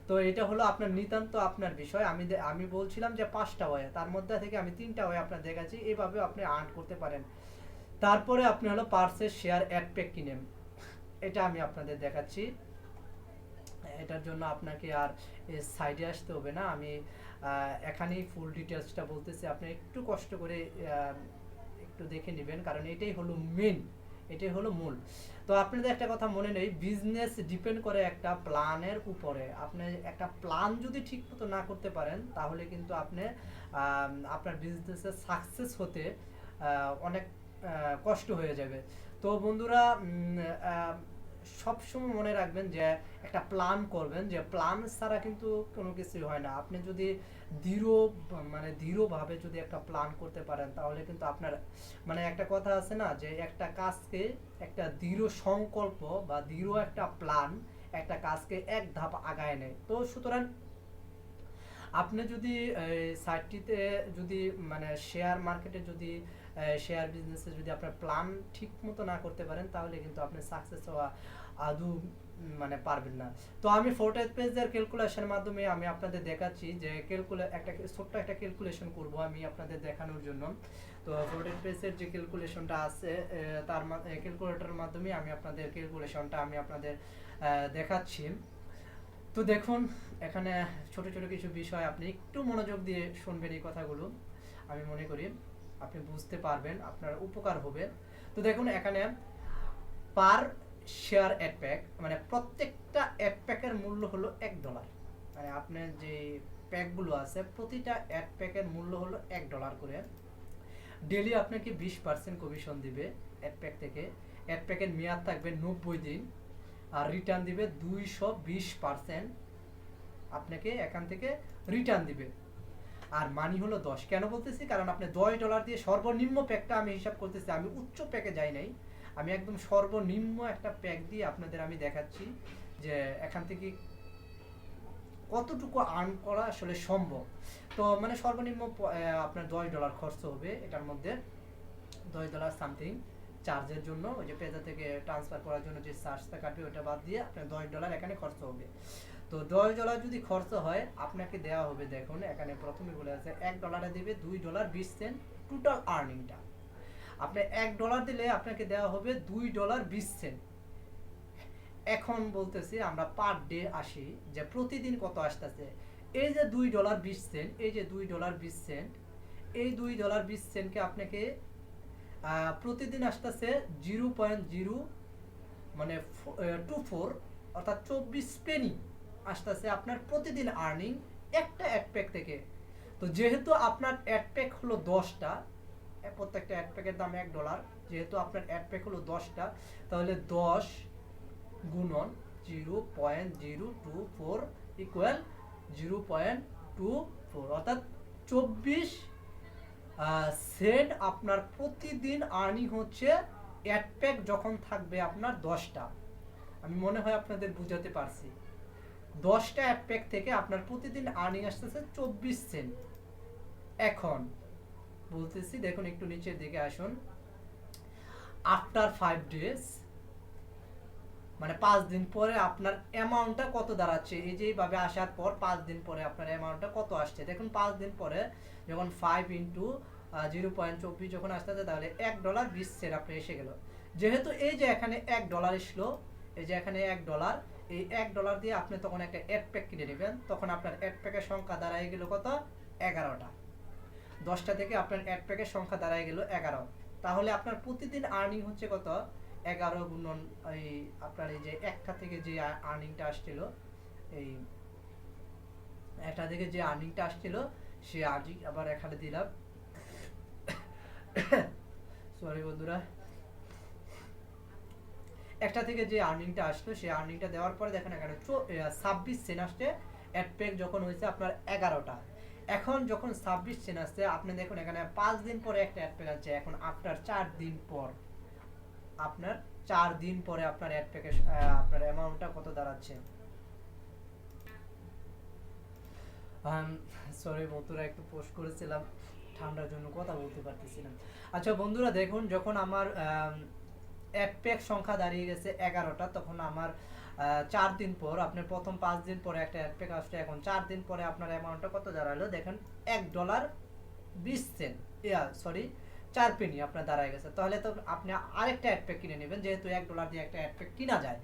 তো এটা হলো আপনার নিতান্ত আপনার বিষয়। আমি বলছিলাম যে 5টা ওয়ে, তার মধ্যে থেকে আমি 3টা ওয়ে আপনার দেখাচ্ছি, এইভাবে আপনি আর্ন করতে পারেন। তারপরে আপনি হলো পার্সের শেয়ার অ্যাড প্যাক কিনেন, এটা আমি আপনাদের দেখাচ্ছি। এটার জন্য আপনাকে আর সাইডে আসতে হবে না, আমি এখানেই ফুল ডিটেলসটা বলতেছি, আপনি একটু কষ্ট করে একটু দেখে নেবেন, কারণ এটাই হলো মেন, এটাই হলো মূল। তো আপনাদের একটা কথা মনে নেই, বিজনেস ডিপেন্ড করে একটা প্ল্যানের উপরে। আপনি একটা প্ল্যান যদি ঠিকমতো না করতে পারেন তাহলে কিন্তু আপনি আপনার বিজনেসে সাকসেস হতে অনেক কষ্ট হয়ে যাবে। তো বন্ধুরা সবসময় মনে রাখবেন যে একটা প্ল্যান করবেন, যে প্ল্যান ছাড়া কিন্তু কোনো কিছু হয় না। আপনি যদি দৃঢ়ভাবে যদি একটা প্ল্যান করতে পারেন তাহলে কিন্তু আপনার মানে একটা কথা আছে না যে একটা কাজকে একটা দৃঢ় সংকল্প বা দৃঢ় একটা প্ল্যান একটা কাজকে এক ধাপ আগায় নেয়। তো সুতরাং আপনি যদি সাইটটিতে যদি মানে শেয়ার মার্কেটে যদি শেয়ার বিজনেসে যদি আপনার প্ল্যান ঠিক মতো না করতে পারেন তাহলে কিন্তু আপনি সাকসেস হওয়া আদৌ মানে পারবেন না। তো আমি 40 পেজের ক্যালকুলেশনের মাধ্যমে আমি আপনাদের দেখাচ্ছি যে একটা ছোট্ট একটা ক্যালকুলেশন করব আমি আপনাদের দেখানোর জন্য। তো 40 পেজের যে ক্যালকুলেশনটা আছে তার ক্যালকুলেটরের মাধ্যমে আমি আপনাদের ক্যালকুলেশনটা আমি আপনাদের দেখাচ্ছি। তো দেখুন এখানে ছোট ছোট কিছু বিষয় আপনি একটু মনোযোগ দিয়ে শুনবেন, এই কথাগুলো আমি মনে করি আপনি বুঝতে পারবেন, আপনার উপকার হবে। তো দেখুন এখানে পার শেয়ার অ্যাড প্যাক মানে প্রত্যেকটা অ্যাড প্যাকের মূল্য হলো $1, মানে আপনার যে প্যাকগুলো আছে প্রতিটা অ্যাড প্যাকের মূল্য হলো $1 করে। ডেলি আপনাকে 20% কমিশন দিবে অ্যাড প্যাক থেকে। অ্যাড প্যাকের মেয়াদ থাকবে 90 দিন আর রিটার্ন দিবে 220%, আপনাকে এখান থেকে রিটার্ন দিবে। আর মানি হলো 10। কেন বলতেছি, কারণ আপনি $10 দিয়ে সর্বনিম্ন প্যাকটা আমি হিসাব করতেছি, আমি উচ্চ প্যাকে যাই নাই, আমি একদম সর্বনিম্ন একটা প্যাক দিয়ে আপনাদের আমি দেখাচ্ছি যে এখান থেকে কতটুকু আর্ন করা আসলে সম্ভব। তো মানে সর্বনিম্ন আপনার $10 খরচ হবে এটার মধ্যে, $10 সামথিং চার্জের জন্য, ওই যে পেজা থেকে ট্রান্সফার করার জন্য যে চার্জটা কাটবে ওটা বাদ দিয়ে আপনার $10 এখানে খরচ হবে। তো $10 যদি খরচ হয় আপনাকে দেওয়া হবে, দেখুন এখানে প্রথমে বলে আছে $1 দেবে $2.20 টোটাল আর্নিংটা। আপনি $1 দিলে আপনাকে দেওয়া হবে $2.20। এখন বলতেছি আমরা পার ডে আসি যে প্রতিদিন কত আসতেছে। এই যে $2.20, এই যে $2.20, এই $2.20কে আপনাকে প্রতিদিন আসতেছে 0.0 মানে 24 অর্থাৎ 24 পেনি আসতেছে আপনার প্রতিদিন আর্নিং একটা অ্যাড প্যাক থেকে। তো যেহেতু আপনার অ্যাড প্যাক হলো 10টা, প্রত্যেকটা অ্যাড প্যাকের দাম $1, যেহেতু আপনার অ্যাড প্যাক হলো 10টা, তাহলে 10 গুণন 0.024 ইকুয়াল 0.24 অর্থাৎ 24 সেন্ট আপনার প্রতিদিন আর্নিং হচ্ছে অ্যাড প্যাক যখন থাকবে আপনার 10টা। আমি মনে হয় আপনাদের বুঝাতে পারছি। 10টা অ্যাড প্যাক থেকে আপনার প্রতিদিন আর্নিং আসতেছে 24 সেন্ট। এখন বলতেছি দেখুন একটু নিচের দিকে আসুন, আফটার 5 ডেজ মানে 5 দিন পরে আপনার অ্যামাউন্টটা কত দাঁড়াচ্ছে। এই যে এইভাবে আসার পর 5 দিন পরে আপনার অ্যামাউন্টটা কত আসছে দেখুন। 5 দিন পরে যখন 5 ইন্টু 0.24 যখন আসতেছে তাহলে $1.20 আপনার এসে গেল। যেহেতু এই যে এখানে $1 এসলো, এই যে এখানে $1, এই $1 দিয়ে আপনি তখন একটা অ্যাড প্যাক কিনে নেবেন, তখন আপনার অ্যাড প্যাকের সংখ্যা দাঁড়ায় গেল কত 11টা। 10টা থেকে আপনার অ্যাড প্যাকের সংখ্যা দাঁড়ায় গেল 11। তাহলে আপনার প্রতিদিন আর্নিং হচ্ছে কত 11 গুণন এই আপনার এই যে একটা থেকে যে আর্নিংটা আসছিল, এই একটা থেকে যে আর্নিংটা আসছিল সে আর্নিং আবার এখানে দিলাম। সরি বন্ধুরা, একটা থেকে যে আর্নিংটা আসলো সেই আর্নিংটা দেওয়ার পরে দেখেন এখানে 26 সেন্ট আসছে। অ্যাড প্যাক যখন হয়েছে আপনার 11টা, এখন যখন 26 সেন্ট আসছে আপনি দেখুন এখানে 5 দিন পরে একটা অ্যাড প্যাক আছে। এখন আফটার 4 দিন পর আপনার 4 দিন পরে আপনার অ্যাড প্যাকের আপনার অ্যামাউন্টটা কত দাঁড়াচ্ছে। সরি বন্ধুরা, একটু পোস্ট করেছিলাম, ঠান্ডার জন্য কথা বলতে পারতেছিলাম। আচ্ছা বন্ধুরা দেখুন, যখন আমার অ্যাড প্যাক সংখ্যা দাঁড়িয়ে গেছে 11টা, তখন আমার 4 দিন পর আপনার প্রথম 5 দিন পরে একটা অ্যাড প্যাক আসছে। এখন 4 দিন পরে আপনার অ্যামাউন্টটা কত দাঁড়ালো দেখেন, $1.20, সরি 4 পেনি আপনার দাঁড়ায় গেছে। তাহলে তো আপনি আরেকটা অ্যাড প্যাক কিনে নেবেন, যেহেতু $1 দিয়ে একটা অ্যাড প্যাক কিনা যায়।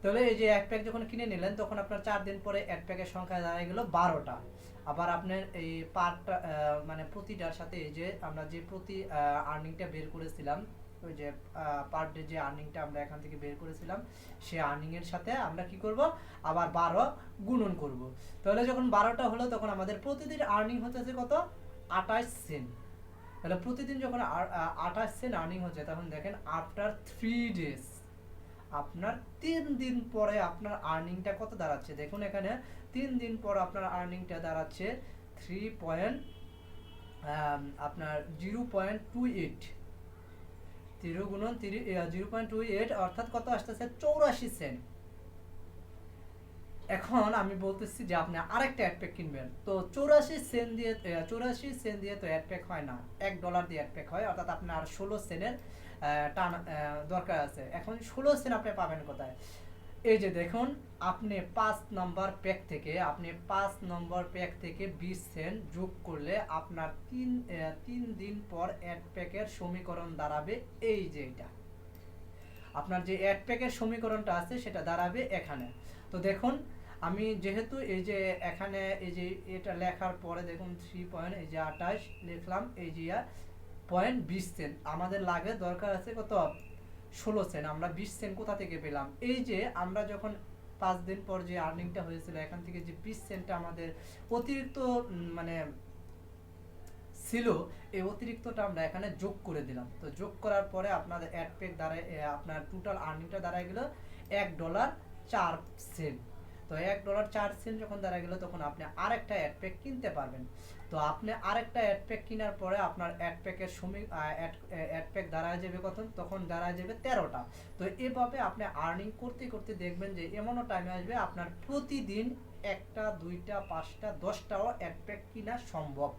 তাহলে এই যে অ্যাড প্যাক যখন কিনে নিলেন তখন আপনার 4 দিন পরে অ্যাড প্যাকের সংখ্যা দাঁড়ায় গেল 12টা। আবার আপনার এই পার্টটা মানে প্রতিটার সাথে এই যে আমরা যে প্রতি আর্নিংটা বের করেছিলাম, ওই যে পার ডে যে আর্নিংটা আমরা এখান থেকে বের করেছিলাম, সেই আর্নিং এর সাথে আমরা কি করব আবার 12 গুণন করব। তাহলে যখন 12টা হলো তখন আমাদের প্রতিদিন আর্নিং হতেছে কত 28 সেন্ট। তাহলে প্রতিদিন যখন 28 সেন্ট আর্নিং হচ্ছে তখন দেখেন আফটার 3 ডেজ আপনার 3 দিন পরে আপনার আর্নিংটা কত দাঁড়াচ্ছে দেখুন। এখানে 3 দিন পর আপনার আর্নিংটা দাঁড়াচ্ছে 3 আপনার 0.28, 0 গুণন 0.28 অর্থাৎ কত আসতেছে 84 সেন্ট। এখন আমি বলতেছি যে আপনি আরেকটা অ্যাড প্যাক কিনবেন, তো 84 সেন্ট দিয়ে তো অ্যাড প্যাক হয় না, $1 দিয়ে অ্যাড প্যাক হয়, অর্থাৎ আপনার 16 সেন্টের টান দরকার আছে। এখন 16 সেন্ট আপনি পাবেন কোথায়? এই যে দেখুন, আপনি 5 নম্বর প্যাক থেকে 20 সেন্ট যোগ করলে আপনার 3 দিন পর অ্যাড প্যাকের সমীকরণ দাঁড়াবে এই যে এটা। আপনার যে অ্যাড প্যাকের সমীকরণটা আছে সেটা দাঁড়াবে এখানে। তো দেখুন আমি যেহেতু এই যে এখানে এই যে এটা লেখার পরে দেখুন 3.28 লিখলাম, এই যে 0.20 সেন্ট আমাদের লাগে, দরকার আছে কত 16 সেন্ট। আমরা 20 সেন্ট কোথা থেকে পেলাম? এই যে আমরা যখন 5 দিন পর যে আর্নিংটা হয়েছিল এখান থেকে যে 20 সেন্টটা আমাদের অতিরিক্ত মানে ছিল, এই অতিরিক্তটা আমরা এখানে যোগ করে দিলাম। তো যোগ করার পরে আপনাদের অ্যাড প্যাক দ্বারা আপনার টোটাল আর্নিংটা দাঁড়ায় গেল $1.04। তো তো $1.04 যখন দাঁড়ায় গেল তখন আপনি আরেকটা অ্যাড প্যাক কিনতে পারবেন। তো আপনি আরেকটা অ্যাড প্যাক কেনার পরে আপনার অ্যাড প্যাকের অ্যাড প্যাক দাঁড়ায় যাবে কত, তখন দাঁড়ায় যাবে 13টা। তো এভাবে আপনি আর্নিং করতে করতে দেখবেন যে এমনও টাইমে আসবে আপনার প্রতিদিন একটা, দুইটা, পাঁচটা, 10টাও অ্যাড প্যাক কিনা সম্ভব।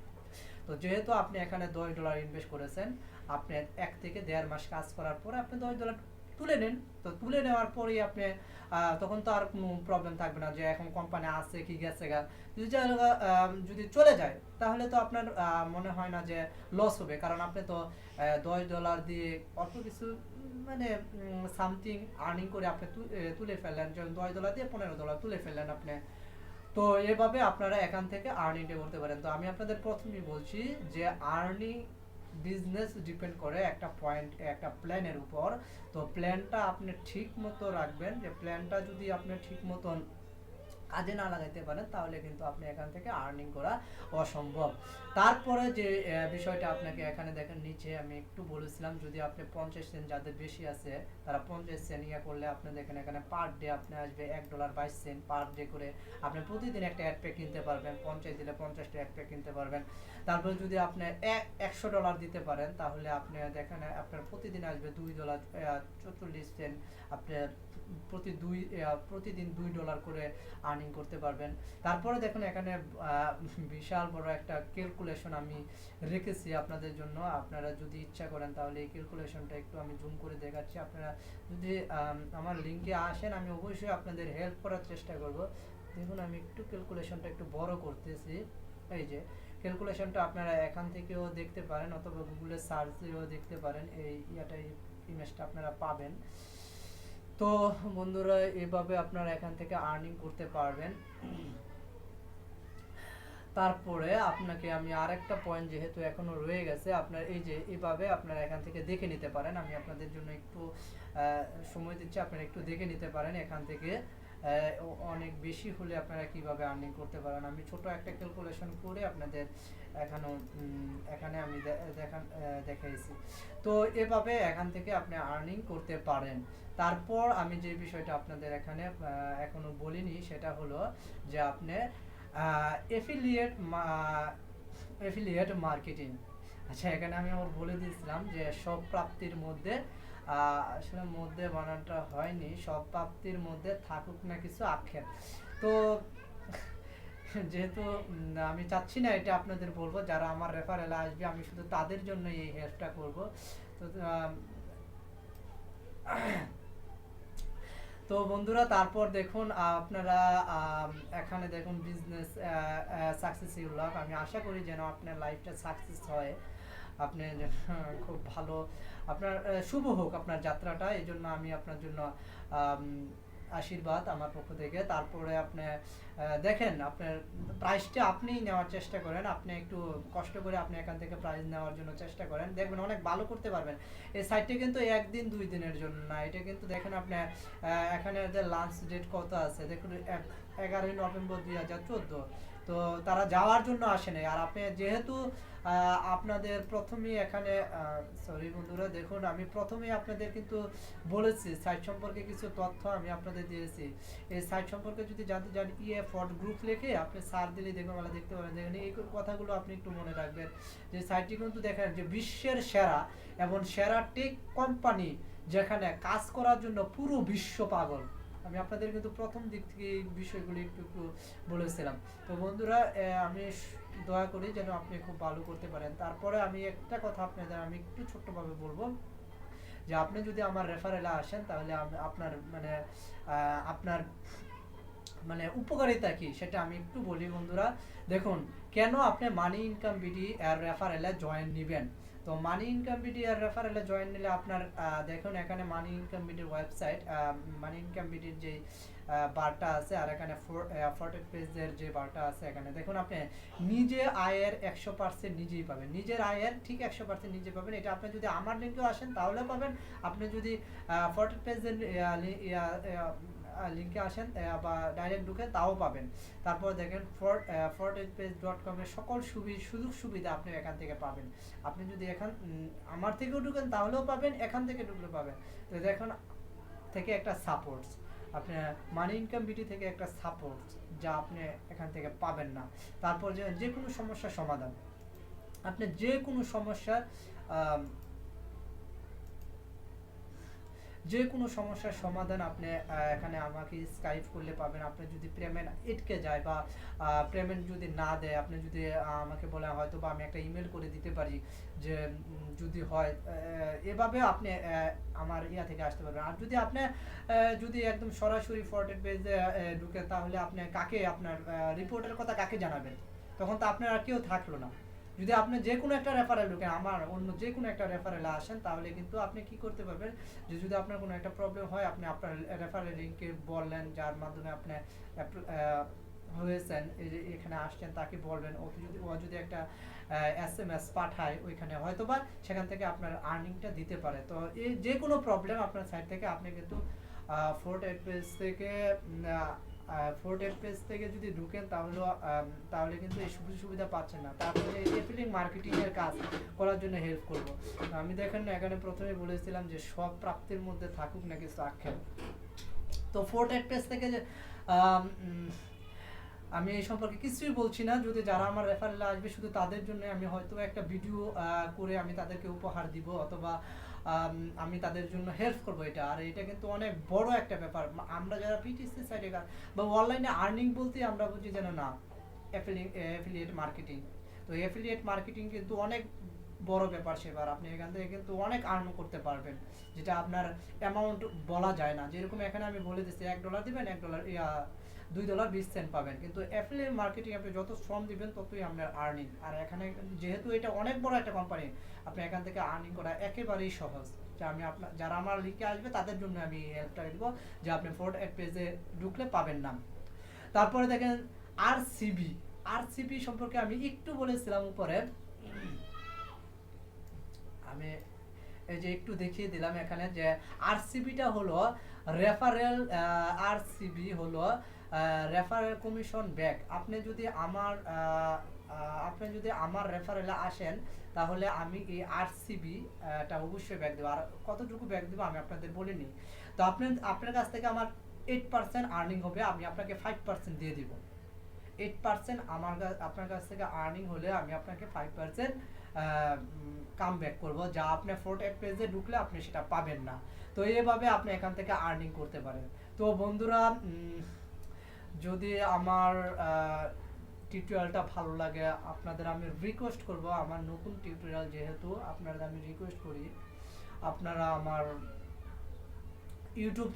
তো যেহেতু আপনি এখানে $10 ইনভেস্ট করেছেন, আপনি 1 থেকে 1.5 মাস কাজ করার পরে আপনি $10 তুলে নেন। তো তুলে নেওয়ার পরেই আপনি তখন তো আর কোনো প্রবলেম থাকবে না যে এখন কোম্পানি আছে কি গেছে গা। যদি চলে যায় তাহলে তো আপনার মনে হয় না যে লস হবে, কারণ আপনি তো $10 দিয়ে অল্প কিছু মানে সামথিং আর্নিং করে আপনি তুলে ফেললেন, যেমন $10 দিয়ে $15 তুলে ফেললেন আপনি। তো এভাবে আপনারা এখান থেকে আর্নিংটা করতে পারেন। তো আমি আপনাদের প্রথমেই বলছি যে আর্নিং বিজনেস ডিপেন্ড করে একটা পয়েন্ট, একটা প্ল্যানের উপর। তো প্ল্যানটা আপনি ঠিক মতো রাখবেন, যে প্ল্যানটা যদি আপনি ঠিক মতন কাজে না লাগাইতে পারেন তাহলে কিন্তু আপনি এখান থেকে আর্নিং করা অসম্ভব। তারপরে যে বিষয়টা আপনাকে এখানে দেখেন নিচে আমি একটু বলেছিলাম, যদি আপনি 50 সেন্ট যাদের বেশি আছে তারা 50 সেন্ট ইয়া করলে আপনি দেখেন এখানে পার ডে আপনি আসবে $1.22 পার ডে করে আপনি প্রতিদিন একটা অ্যাড প্যাক কিনতে পারবেন। 50 দিলে 50টা অ্যাড প্যাক কিনতে পারবেন। তারপরে যদি আপনি $100 দিতে পারেন তাহলে আপনি দেখেন আপনার প্রতিদিন আসবে $2.44। আপনি প্রতিদিন $2 করে আর্নিং করতে পারবেন। তারপরে দেখুন এখানে বিশাল বড় একটা ক্যালকুলেশন আমি রেখেছি আপনাদের জন্য। আপনারা যদি ইচ্ছা করেন তাহলে এই ক্যালকুলেশনটা একটু আমি জুম করে দেখাচ্ছি। আপনারা যদি আমার লিঙ্কে আসেন আমি অবশ্যই আপনাদের হেল্প করার চেষ্টা করব। দেখুন আমি একটু ক্যালকুলেশনটা একটু বড় করতেছি। এই যে ক্যালকুলেশনটা আপনারা এখান থেকেও দেখতে পারেন অথবা গুগলে সার্চ দিয়েও দেখতে পারেন, এই ইমেজটা আপনারা পাবেন। তো বন্ধুরা এভাবে আপনারা এখান থেকে আর্নিং করতে পারবেন। তারপরে আপনাকে আমি আরেকটা পয়েন্ট যেহেতু এখনো রয়ে গেছে, আপনার এই যে এভাবে আপনারা এখান থেকে দেখে নিতে পারেন। আমি আপনাদের জন্য একটু সময় দিচ্ছি, আপনারা একটু দেখে নিতে পারেন এখান থেকে অনেক বেশি হলে আপনারা কিভাবে আর্নিং করতে পারেন। আমি ছোট একটা ক্যালকুলেশন করে আপনাদের এখানে আমি দেখাইছি। তো এভাবে এখান থেকে আপনি আর্নিং করতে পারেন। তারপর আমি যে বিষয়টা আপনাদের এখানে এখনো বলিনি সেটা হলো যে আপনি এফিলিয়েট মার্কেটিং। আচ্ছা এখানে আমি আবার বলে দিয়েছিলাম যে সব প্রাপ্তির মধ্যে আসলে মধ্যে বানানটা হয়নি, সব প্রাপ্তির মধ্যে থাকুক না কিছু আক্ষেপ। তো যেহেতু আমি চাচ্ছি না এটা আপনাদের বলবো, যারা আমার রেফারেলে আসবে আমি শুধু তাদের জন্য এই হেল্পটা করব। তো তো বন্ধুরা তারপর দেখুন আপনারা এখানে দেখুন বিজনেস সাকসেস ইউলাভ। আমি আশা করি যেন আপনার লাইফটা সাকসেস হয়, আপনি খুব ভালো, আপনার শুভ হোক আপনার যাত্রাটা। এই জন্য আমি আপনার জন্য আশীর্বাদ আমার পক্ষ থেকে। তারপরে আপনি দেখেন আপনার প্রাইসটা আপনি নেওয়ার চেষ্টা করেন, আপনি একটু কষ্ট করে আপনি এখান থেকে প্রাইস নেওয়ার জন্য চেষ্টা করেন, দেখবেন অনেক ভালো করতে পারবেন। এই সাইটটা কিন্তু একদিন 2 দিনের জন্য না, এটা কিন্তু দেখেন আপনি এখানে লাঞ্চ ডেট কত আছে দেখুন, 11ই নভেম্বর 2014। তো তারা যাওয়ার জন্য আসে নাই। আর আপনি যেহেতু আপনাদের প্রথমেই এখানে সরি বন্ধুরা দেখুন আমি প্রথমেই আপনাদের কিন্তু বলেছি সাইট সম্পর্কে কিছু তথ্য আমি আপনাদের দিয়েছি। এই সাইট সম্পর্কে যদি জানতে চান ফর্ড গ্রুপ লিখে আপনি সার্চ দিলে দেখবেন দেখতে পাবেন। দেখেন এই কথাগুলো আপনি একটু মনে রাখবেন যে সাইটটি কিন্তু দেখেন যে বিশ্বের সেরা এবং সেরা টেক কোম্পানি যেখানে কাজ করার জন্য পুরো বিশ্ব পাগল। আমি আপনাদের কিন্তু প্রথম দিক থেকে এই বিষয়গুলো একটু একটু বলেছিলাম। তো বন্ধুরা আমি দয়া করি যেন আপনি খুব ভালো করতে পারেন। তারপরে আমি একটা কথা আপনাদের আমি একটু ছোট্টভাবে বলবো যে আপনি যদি আমার রেফারেলে আসেন তাহলে আপনার আপনার উপকারিতা কি সেটা আমি একটু বলি বন্ধুরা। দেখুন কেন আপনি মানি ইনকাম বিডি এর রেফারেলে জয়েন নেবেন। তো মানি ইনকাম বিডি এর রেফারেলে জয়েন নিলে আপনার দেখুন এখানে মানি ইনকাম বিডির ওয়েবসাইট, মানি ইনকাম বিডির যে বারটা আছে আর এখানে ফরটেড পেজের যে বারটা আছে এখানে দেখুন আপনি নিজে আয়ের 100% নিজেই পাবেন, নিজের আয়ের ঠিক 100% নিজে পাবেন। এটা আপনি যদি আমার লিঙ্কেও আসেন তাহলে পাবেন, আপনি যদি ফরটেড পেজের লিঙ্কে আসেন বা ডাইরেক্ট ঢুকেন তাও পাবেন। তারপর দেখেন fortedpage.com এর সকল সুযোগ সুবিধা আপনি এখান থেকে পাবেন। আপনি যদি আমার থেকেও ঢুকেন তাহলেও পাবেন, এখান থেকে ঢুকলে পাবেন। তো দেখুন থেকে একটা সাপোর্টস আপনি মানি ইনকাম বিডি থেকে একটা সাপোর্ট যা আপনি এখান থেকে পাবেন না। তারপর যে কোনো সমস্যার সমাধান, আপনি যে কোনো সমস্যার আহ, যে কোনো সমস্যার সমাধান আপনি এখানে আমাকে স্কাইপ করলে পাবেন। আপনি যদি পেমেন্ট আটকে যায় বা পেমেন্ট যদি না দেয়, আপনি যদি আমাকে বলে হয়তো বা আমি একটা ইমেল করে দিতে পারি যে যদি হয় এভাবে আপনি আমার ইয়া থেকে আসতে পারবেন। আর যদি আপনি যদি একদম সরাসরি ফরওয়ার্ড পেজে ঢুকে, তাহলে আপনি কাকে আপনার রিপোর্টের কথা কাকে জানাবেন? তখন তো আপনার আর কেউ থাকলো না। যদি আপনি যে কোনো একটা রেফারেল ঢুকেন, আমার অন্য যে কোনো একটা রেফারেলে আসেন, তাহলে কিন্তু আপনি কি করতে পারবেন যে যদি আপনার কোনো একটা প্রবলেম হয়, আপনি আপনার রেফারেল লিঙ্কে বললেন, যার মাধ্যমে আপনি হয়েছেন, এই যে এখানে আসছেন, তাকে বলবেন। ও যদি একটা SMS পাঠায় ওইখানে, হয়তোবা সেখান থেকে আপনার আর্নিংটা দিতে পারে। তো এই যে কোনো প্রবলেম আপনার সাইড থেকে আপনি কিন্তু ফোর্ট পেজ থেকে ফোর্ট পেজ থেকে যদি ঢুকেন, তাহলে তাহলে কিন্তু এই সুবিধা পাচ্ছেন না। তারপরে এফিলিয়েট মার্কেটিং এর কাজ করার জন্য হেল্প করব। আমি দেখেন না, এখানে প্রথমে বলেছিলাম যে সব প্রাপ্তির মধ্যে থাকুক না কিছু আক্ষেপ। তো ফোর্ট পেজ থেকে যে আমি এই সম্পর্কে কিছুই বলছি না। যদি যারা আমার রেফারেলে আসবে শুধু তাদের জন্য আমি হয়তো একটা ভিডিও করে আমি তাদেরকে উপহার দিব, অথবা আমি তাদের জন্য হেল্প করব। এটা আর এটা কিন্তু অনেক বড় একটা ব্যাপার। আমরা যারা পিটিসি সাইডে বা অনলাইনে আর্নিং বলতে আমরা বুঝি যেন না অ্যাফিলিয়েট মার্কেটিং। তো অ্যাফিলিয়েট মার্কেটিং কিন্তু অনেক বড় ব্যাপার সেবার। আপনি এখান থেকে কিন্তু অনেক আর্ন করতে পারবেন, যেটা আপনার অ্যামাউন্ট বলা যায় না। যেরকম এখানে আমি বলে দিচ্ছি $1 দিবেন, $2.20 পাবেন। কিন্তু অ্যাফিলিয়েট মার্কেটিং আপনি যত শ্রম দিবেন ততই আপনার আর্নিং। আর এখানে যেহেতু এটা অনেক বড় একটা কোম্পানি, আপনি এখান থেকে আর্নিং করা একেবারেই সহজ। যা আমি আপনার যারা আমার লিঙ্কে আসবে তাদের জন্য আমি হেল্পটা দেবো, যে আপনি ফোর্ট পেজে ঢুকলে পাবেন না। তারপরে দেখেন আরসিবি। আরসিবি সম্পর্কে আমি একটু বলেছিলাম উপরে, আমি এই যে একটু দেখিয়ে দিলাম এখানে যে আরসিবিটা হলো রেফারেল। আরসিবি হলো রেফারেল কমিশন ব্যাক। আপনি যদি আমার রেফারেলে আসেন, তাহলে আমি এই আরসিবি টা অবশ্যই ব্যাক দেবো। আর কতটুকু ব্যাক দেবো আমি আপনাদের বলিনি। তো আপনার কাছ থেকে আমার 8% আর্নিং হবে, আমি আপনাকে 5% দিয়ে দিব। 8% আপনার কাছ থেকে আর্নিং হলে আমি আপনাকে 5% কাম ব্যাক করবো, যা আপনি ফোর্ট পেজে ঢুকলে আপনি সেটা পাবেন না। তো এইভাবে আপনি এখান থেকে আর্নিং করতে পারেন। তো বন্ধুরা, যদি আমার টিউটোরিয়ালটা ভালো লাগে, আপনাদের আমি রিকোয়েস্ট করব, আমার নতুন টিউটোরিয়াল যেহেতু, আপনাদের আমি রিকোয়েস্ট করি আপনারা আমার ইউটিউব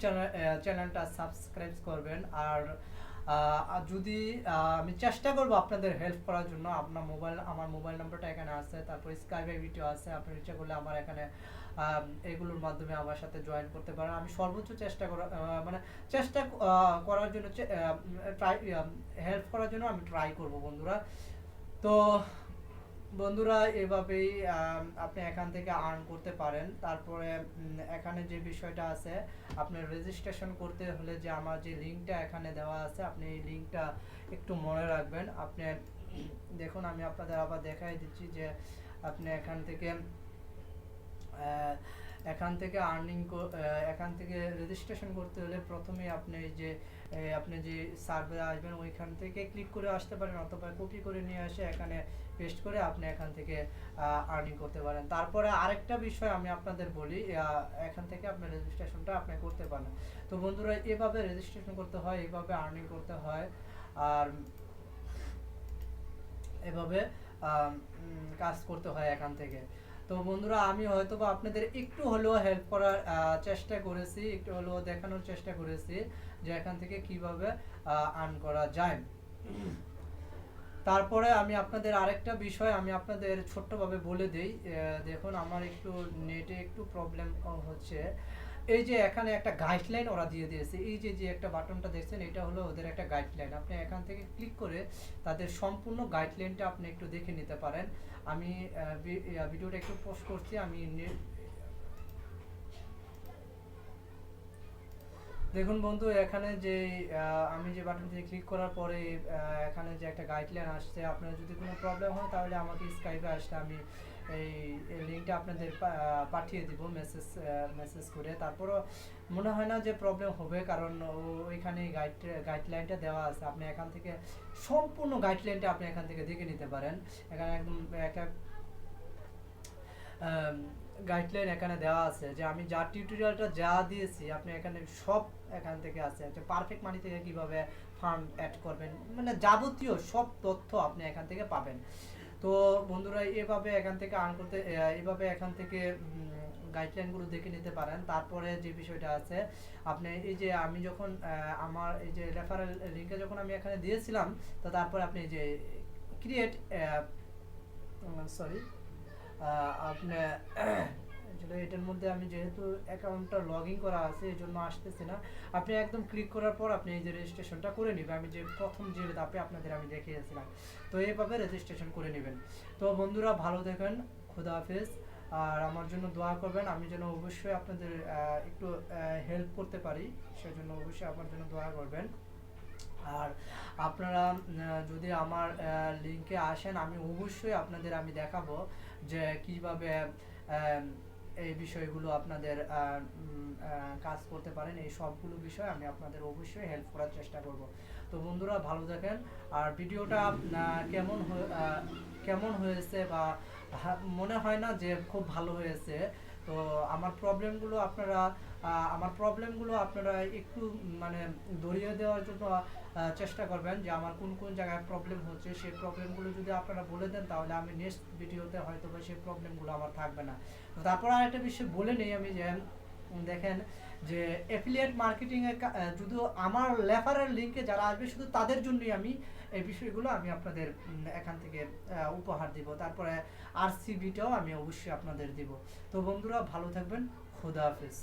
চ্যানেলটা সাবস্ক্রাইব করবেন। আর যদি আমি চেষ্টা করব আপনাদের হেল্প করার জন্য। আমার মোবাইল নাম্বারটা এখানে আছে, তারপর স্কাইপে ভিডিও আছে। আপনি ইচ্ছা করলে আমার এখানে এগুলোর মাধ্যমে আমার সাথে জয়েন করতে পারেন। আমি সর্বোচ্চ চেষ্টা করার জন্য হেল্প করার জন্য আমি ট্রাই করব বন্ধুরা। তো বন্ধুরা, এভাবেই আপনি এখান থেকে আর্ন করতে পারেন। তারপরে এখানে যে বিষয়টা আছে, আপনার রেজিস্ট্রেশন করতে হলে যে আমার যে লিঙ্কটা এখানে দেওয়া আছে, আপনি এই লিঙ্কটা একটু মনে রাখবেন। আপনি দেখুন, আমি আপনাদের আবার দেখাই দিচ্ছি যে আপনি এখান থেকে এখান থেকে রেজিস্ট্রেশন করতে হলে প্রথমে আপনি যে সার্ভারে আসবেন ওইখান থেকে ক্লিক করে আসতে পারেন, অথবা কপি করে নিয়ে এসে এখানে পেস্ট করে আপনি এখান থেকে আর্নিং করতে পারেন। তারপরে আরেকটা বিষয় আমি আপনাদের বলি, এখান থেকে আপনার রেজিস্ট্রেশনটা আপনি করতে পারেন। তো বন্ধুরা, এভাবে রেজিস্ট্রেশন করতে হয়, এভাবে আর্নিং করতে হয়, আর এভাবে কাজ করতে হয় এখান থেকে। তো বন্ধুরা, আমি হয়তো বা আপনাদের একটু হলেও হেল্প করার চেষ্টা করেছি, একটু হলেও দেখানোর চেষ্টা করেছি যে এখান থেকে কিভাবে আর্ন করা যায়। তারপরে আমি আপনাদের আরেকটা বিষয় আমি আপনাদের ছোট্টভাবে বলে দেই। দেখুন, আমার একটু নেটে একটু প্রবলেম হচ্ছে। এই যে এখানে একটা গাইডলাইন ওরা দিয়ে দিয়েছে, এই যে একটা বাটনটা দেখছেন, এটা হলো ওদের একটা গাইডলাইন। আপনি এখান থেকে ক্লিক করে তাদের সম্পূর্ণ গাইডলাইনটা আপনি একটু দেখে নিতে পারেন। আমি ভিডিওটা একটু পোস্ট করছি। দেখুন বন্ধু, এখানে যে আমি যে বাটনটি ক্লিক করার পরে এখানে যে একটা গাইডলাইন আসছে, আপনার যদি কোনো প্রবলেম হয় তাহলে আমাকে স্কাইপে আসলে আমি এই লিঙ্কটা আপনাদের পাঠিয়ে দিব মেসেজ করে। তারপরও মনে হয় না যে প্রবলেম হবে, কারণ ওইখানে গাইডলাইনটা দেওয়া আছে। আপনি এখান থেকে সম্পূর্ণ গাইডলাইনটা আপনি এখান থেকে দেখে নিতে পারেন। এখানে একদম একটা গাইডলাইন এখানে দেওয়া আছে যে আমি যা টিউটোরিয়ালটা যা দিয়েছি আপনি এখানে সব এখান থেকে আছে। একটা পারফেক্ট মানি থেকে কিভাবে ফান্ড অ্যাড করবেন, মানে যাবতীয় সব তথ্য আপনি এখান থেকে পাবেন। তো বন্ধুরা এভাবে এখান থেকে আর্ন করতে, এভাবে এখান থেকে গাইডলাইনগুলো দেখে নিতে পারেন। তারপরে যে বিষয়টা আছে, আপনি এই যে আমি যখন আমার এই যে রেফারেল লিঙ্কে যখন আমি এখানে দিয়েছিলাম, তো তারপরে আপনি যে ক্রিয়েট সরি আপনি আসলে এটার মধ্যে আমি যেহেতু অ্যাকাউন্টটা লগ ইন করা আছে এই জন্য আসতেছে না। আপনি একদম ক্লিক করার পর আপনি এই যে রেজিস্ট্রেশনটা করে নেবেন, আমি যে প্রথম যে ধাপে আপনাদের আমি দেখিয়েছিলাম, তো এইভাবে রেজিস্ট্রেশন করে নেবেন। তো বন্ধুরা ভালো থাকেন, খুদা হাফেজ। আর আমার জন্য দোয়া করবেন, আমি যেন অবশ্যই আপনাদের একটু হেল্প করতে পারি, সেজন্য অবশ্যই আমার জন্য দোয়া করবেন। আর আপনারা যদি আমার লিঙ্কে আসেন, আমি অবশ্যই আপনাদের আমি দেখাবো যে কিভাবে এই বিষয়গুলো আপনাদের কাজ করতে পারেন। এই সবগুলো বিষয় আমি আপনাদের অবশ্যই হেল্প করার চেষ্টা করব। তো বন্ধুরা ভালো থাকেন। আর ভিডিওটা কেমন হয়েছে বা মনে হয় না যে খুব ভালো হয়েছে। তো আমার প্রবলেমগুলো আপনারা একটু মানে ধরিয়ে দেওয়ার জন্য চেষ্টা করবেন, যে আমার কোন কোন জায়গায় প্রবলেম হচ্ছে। সেই প্রবলেমগুলো যদি আপনারা বলে দেন, তাহলে আমি নেক্সট ভিডিওতে হয়তো বা সেই প্রবলেমগুলো আমার থাকবে না। তো তারপর আরেকটা বিষয় বলে নেই আমি, যে দেখেন যে অ্যাফিলিয়েট মার্কেটিং এ যদি আমার রেফারেল লিংকে যারা আসবে শুধু তাদের জন্যই আমি এই বিষয়গুলো আমি আপনাদের এখান থেকে উপহার দিব। তারপরে আরসিবিটাও আমি অবশ্যই আপনাদের দিব। তো বন্ধুরা ভালো থাকবেন, খোদা হাফেজ।